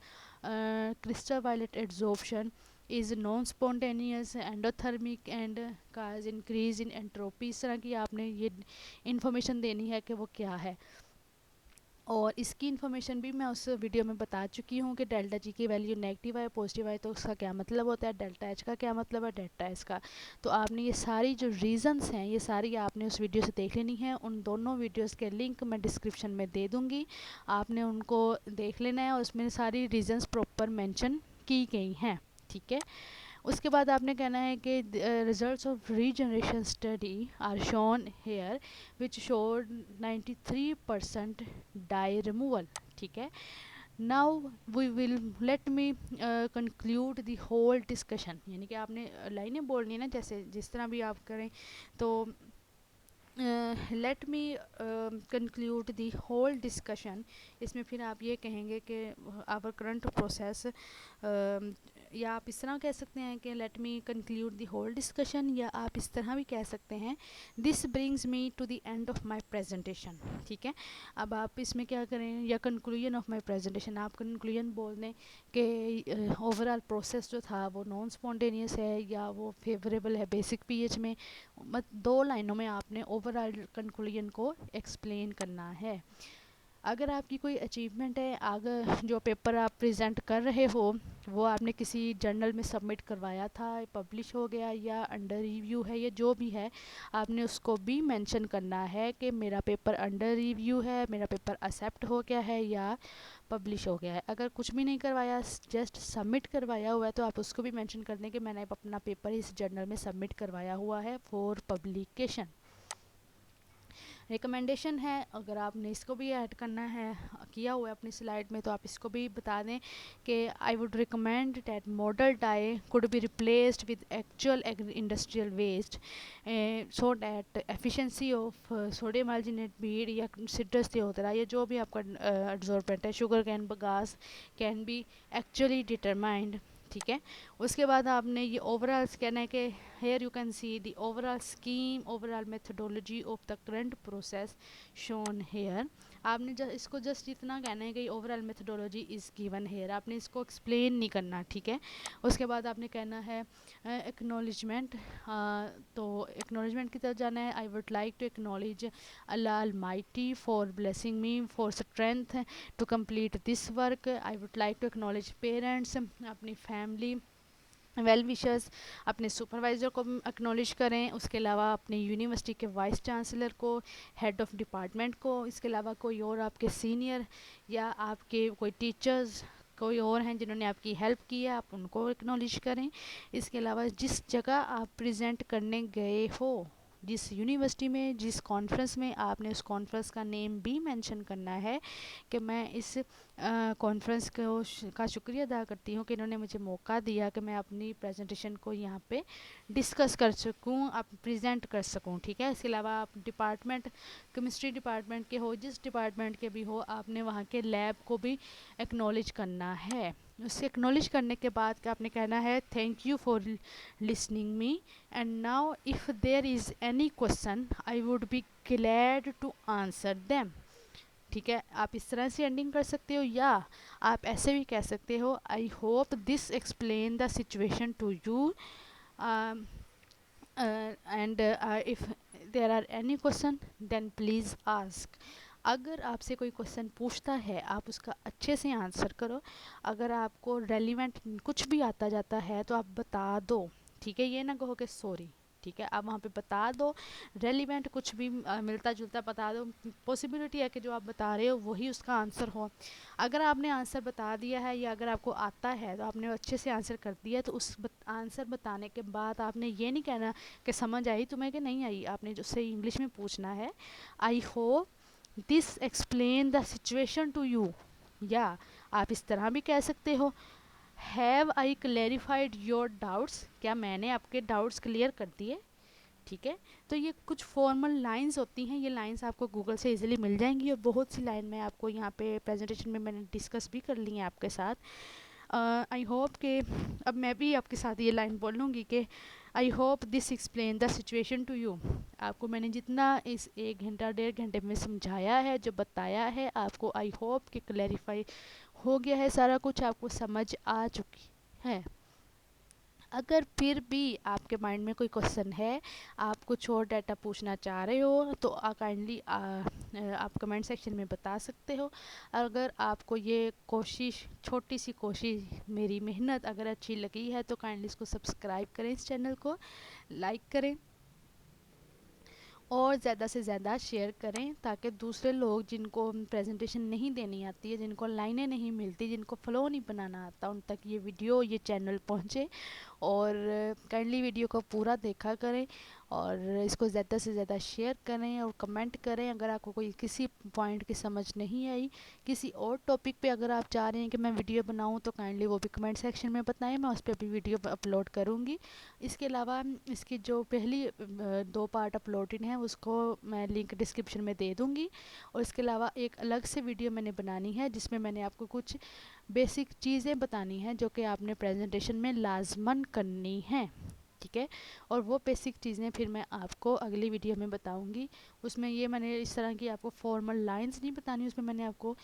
crystal violet adsorption is non-spontaneous, endothermic and cause increase in entropy। इस तरह की आपने ये इंफॉर्मेशन देनी है कि वो क्या है, और इसकी इन्फॉर्मेशन भी मैं उस वीडियो में बता चुकी हूँ कि डेल्टा जी की वैल्यू नेगेटिव है, पॉजिटिव है तो उसका क्या मतलब होता है, डेल्टा एच का क्या मतलब है, डेल्टा एस का। तो आपने ये सारी जो रीज़न्स हैं ये सारी आपने उस वीडियो से देख लेनी है। उन दोनों वीडियोस के लिंक मैं डिस्क्रिप्शन में दे दूँगी, आपने उनको देख लेना है और उसमें सारी रीज़न्स प्रॉपर मैंशन की गई हैं, ठीक है। उसके बाद आपने कहना है कि results of regeneration study are shown here which showed 93% dye removal, ठीक है। Now we will let me conclude the whole discussion, यानी कि आपने लाइनें बोलनी है ना, जैसे जिस तरह भी आप करें। तो let me conclude the whole discussion. इसमें फिर आप ये कहेंगे कि आवर करंट प्रोसेस, या आप इस तरह कह सकते हैं कि let me conclude the whole discussion, या आप इस तरह भी कह सकते हैं this brings me to the end of my presentation, ठीक है। अब आप इसमें क्या करें, या कंक्लूजन ऑफ माई प्रेजेंटेशन, आप कंक्लूजन बोल दें कि ओवरऑल प्रोसेस जो था वो नॉन स्पॉन्टेनियस है या वो फेवरेबल है बेसिक पीएच में। दो लाइनों में आपने ओवरऑल कंक्लूजन को एक्सप्लेन करना है। अगर आपकी कोई अचीवमेंट है, अगर जो पेपर आप प्रेजेंट कर रहे हो वो आपने किसी जर्नल में सबमिट करवाया था, पब्लिश हो गया या अंडर रिव्यू है, या जो भी है, आपने उसको भी मेंशन करना है कि मेरा पेपर अंडर रिव्यू है, मेरा पेपर एक्सेप्ट हो गया है या पब्लिश हो गया है। अगर कुछ भी नहीं करवाया, जस्ट सबमिट करवाया हुआ है, तो आप उसको भी मेंशन कर दें कि मैंने अपना पेपर इस जर्नल में सबमिट करवाया हुआ है फॉर पब्लिकेशन। रिकमेंडेशन है, अगर आपने इसको भी ऐड करना है, किया हुआ है अपनी स्लाइड में, तो आप इसको भी बता दें कि I would recommend that model dye could be replaced with actual industrial waste so that efficiency of sodium alginate bead या सिट्रस दियोदरा, या जो भी आपका एब्जॉर्बेंट है, sugar cane bagasse can be actually determined. ठीक है, उसके बाद आपने ये ओवरऑल कहना है कि here you can see the overall scheme, overall methodology of the current process shown here. आपने इसको जस्ट इतना कहना है कि overall methodology is given here, आपने इसको एक्सप्लेन नहीं करना। ठीक है, उसके बाद आपने कहना है एक्नॉलेजमेंट, तो एक्नॉलेजमेंट की तरफ जाना है। I would like to acknowledge Allah almighty for blessing me for strength to complete this work. I would like to acknowledge parents, अपनी फैमिली, वेल विशर्स, अपने सुपरवाइज़र को एक्नॉलेज करें। उसके अलावा अपने यूनिवर्सिटी के वाइस चांसलर को, हेड ऑफ़ डिपार्टमेंट को, इसके अलावा कोई और आपके सीनियर या आपके कोई टीचर्स कोई और हैं जिन्होंने आपकी हेल्प की है, आप उनको एक्नॉलेज करें। इसके अलावा जिस जगह आप प्रेजेंट करने गए हो, जिस यूनिवर्सिटी में, जिस कॉन्फ्रेंस में, आपने उस कॉन्फ्रेंस का नेम भी मेंशन करना है कि मैं इस कॉन्फ्रेंस का शुक्रिया अदा करती हूँ कि इन्होंने मुझे मौका दिया कि मैं अपनी प्रेजेंटेशन को यहाँ पे डिस्कस कर सकूँ, आप प्रेजेंट कर सकूँ। ठीक है, इसके अलावा आप डिपार्टमेंट, केमिस्ट्री डिपार्टमेंट के हो, जिस डिपार्टमेंट के भी हो, आपने वहाँ के लैब को भी एक्नॉलेज करना है। उससे एक्नॉलेज करने के बाद आपने कहना है thank you for listening me and now if there is any question I would be glad to answer them. ठीक है, आप इस तरह से एंडिंग कर सकते हो, या आप ऐसे भी कह सकते हो I hope this explain the situation to you and if there are any question then please ask. अगर आपसे कोई क्वेश्चन पूछता है, आप उसका अच्छे से आंसर करो। अगर आपको रेलिवेंट कुछ भी आता जाता है तो आप बता दो। ठीक है, ये ना कहो कि सॉरी। ठीक है, आप वहाँ पे बता दो, रेलिवेंट कुछ भी मिलता जुलता बता दो। पॉसिबिलिटी है कि जो आप बता रहे हो वही उसका आंसर हो। अगर आपने आंसर बता दिया है या अगर आपको आता है तो आपने अच्छे से आंसर कर दिया, तो उस आंसर बताने के बाद आपने ये नहीं कहना कि समझ आई तुम्हें कि नहीं आई, आपने उससे इंग्लिश में पूछना है I hope this explain the situation to you, या आप इस तरह भी कह सकते हो have I clarified your doubts, क्या मैंने आपके डाउट्स क्लियर कर दिए। ठीक है, तो ये कुछ फॉर्मल लाइंस होती हैं, ये लाइंस आपको गूगल से इजीली मिल जाएंगी, और बहुत सी लाइन मैं आपको यहाँ पे प्रेजेंटेशन में मैंने डिस्कस भी कर ली है आपके साथ। आई होप कि अब मैं भी आपके साथ ये लाइन बोलूँगी कि I hope this explain the situation to you. आपको मैंने जितना इस 1 घंटा 1.5 घंटे में समझाया है, जो बताया है आपको, आई होप कि क्लैरिफाई हो गया है, सारा कुछ आपको समझ आ चुकी है। अगर फिर भी आपके माइंड में कोई क्वेश्चन है, आप कुछ और डाटा पूछना चाह रहे हो, तो काइंडली आप कमेंट सेक्शन में बता सकते हो। अगर आपको ये कोशिश, छोटी सी कोशिश, मेरी मेहनत अगर अच्छी लगी है तो काइंडली इसको सब्सक्राइब करें, इस चैनल को लाइक करें और ज़्यादा से ज़्यादा शेयर करें, ताकि दूसरे लोग जिनको प्रेजेंटेशन नहीं देनी आती है, जिनको लाइनें नहीं मिलती, जिनको फ्लो नहीं बनाना आता, उन तक ये वीडियो, ये चैनल पहुँचे। और काइंडली वीडियो को पूरा देखा करें और इसको ज़्यादा से ज़्यादा शेयर करें और कमेंट करें। अगर आपको कोई किसी पॉइंट की समझ नहीं आई, किसी और टॉपिक पे अगर आप चाह रहे हैं कि मैं वीडियो बनाऊं, तो काइंडली वो भी कमेंट सेक्शन में बताएं, मैं उस पर भी वीडियो अपलोड करूंगी। इसके अलावा इसकी जो पहली 2 पार्ट अपलोडेड हैं उसको मैं लिंक डिस्क्रिप्शन में दे दूँगी। और इसके अलावा एक अलग से वीडियो मैंने बनानी है जिसमें मैंने आपको कुछ बेसिक चीज़ें बतानी हैं जो कि आपने प्रेजेंटेशन में लाजमन करनी हैं। ठीक है, और वो बेसिक चीज़ें फिर मैं आपको अगली वीडियो में बताऊंगी। उसमें ये मैंने इस तरह की आपको फॉर्मल लाइंस नहीं बतानी, उसमें मैंने आपको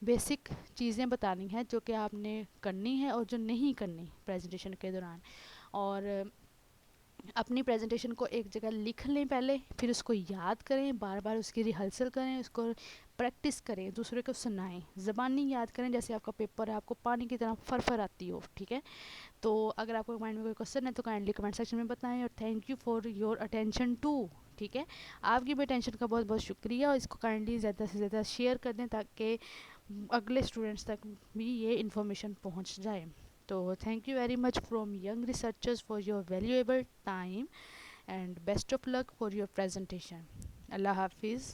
बेसिक चीज़ें बतानी हैं जो कि आपने करनी है और जो नहीं करनी प्रेजेंटेशन के दौरान। और अपनी प्रेजेंटेशन को एक जगह लिख लें पहले, फिर उसको याद करें, बार बार उसकी रिहर्सल करें, उसको प्रैक्टिस करें, दूसरे को सुनाएं, ज़बानी याद करें जैसे आपका पेपर है, आपको पानी की तरह फर आती हो, ठीक है। तो अगर आपको माइंड में कोई क्वेश्चन है तो काइंडली कमेंट सेक्शन में बताएं, और thank you for your attention too, ठीक है। आपकी भी अटेंशन का बहुत बहुत शुक्रिया, और इसको काइंडली ज़्यादा से ज़्यादा शेयर कर दें ताकि अगले स्टूडेंट्स तक भी ये इन्फॉर्मेशन पहुंच जाए। तो thank you very much from young researchers for your valuable time, and best of luck for your presentation. अल्लाह हाफिज़।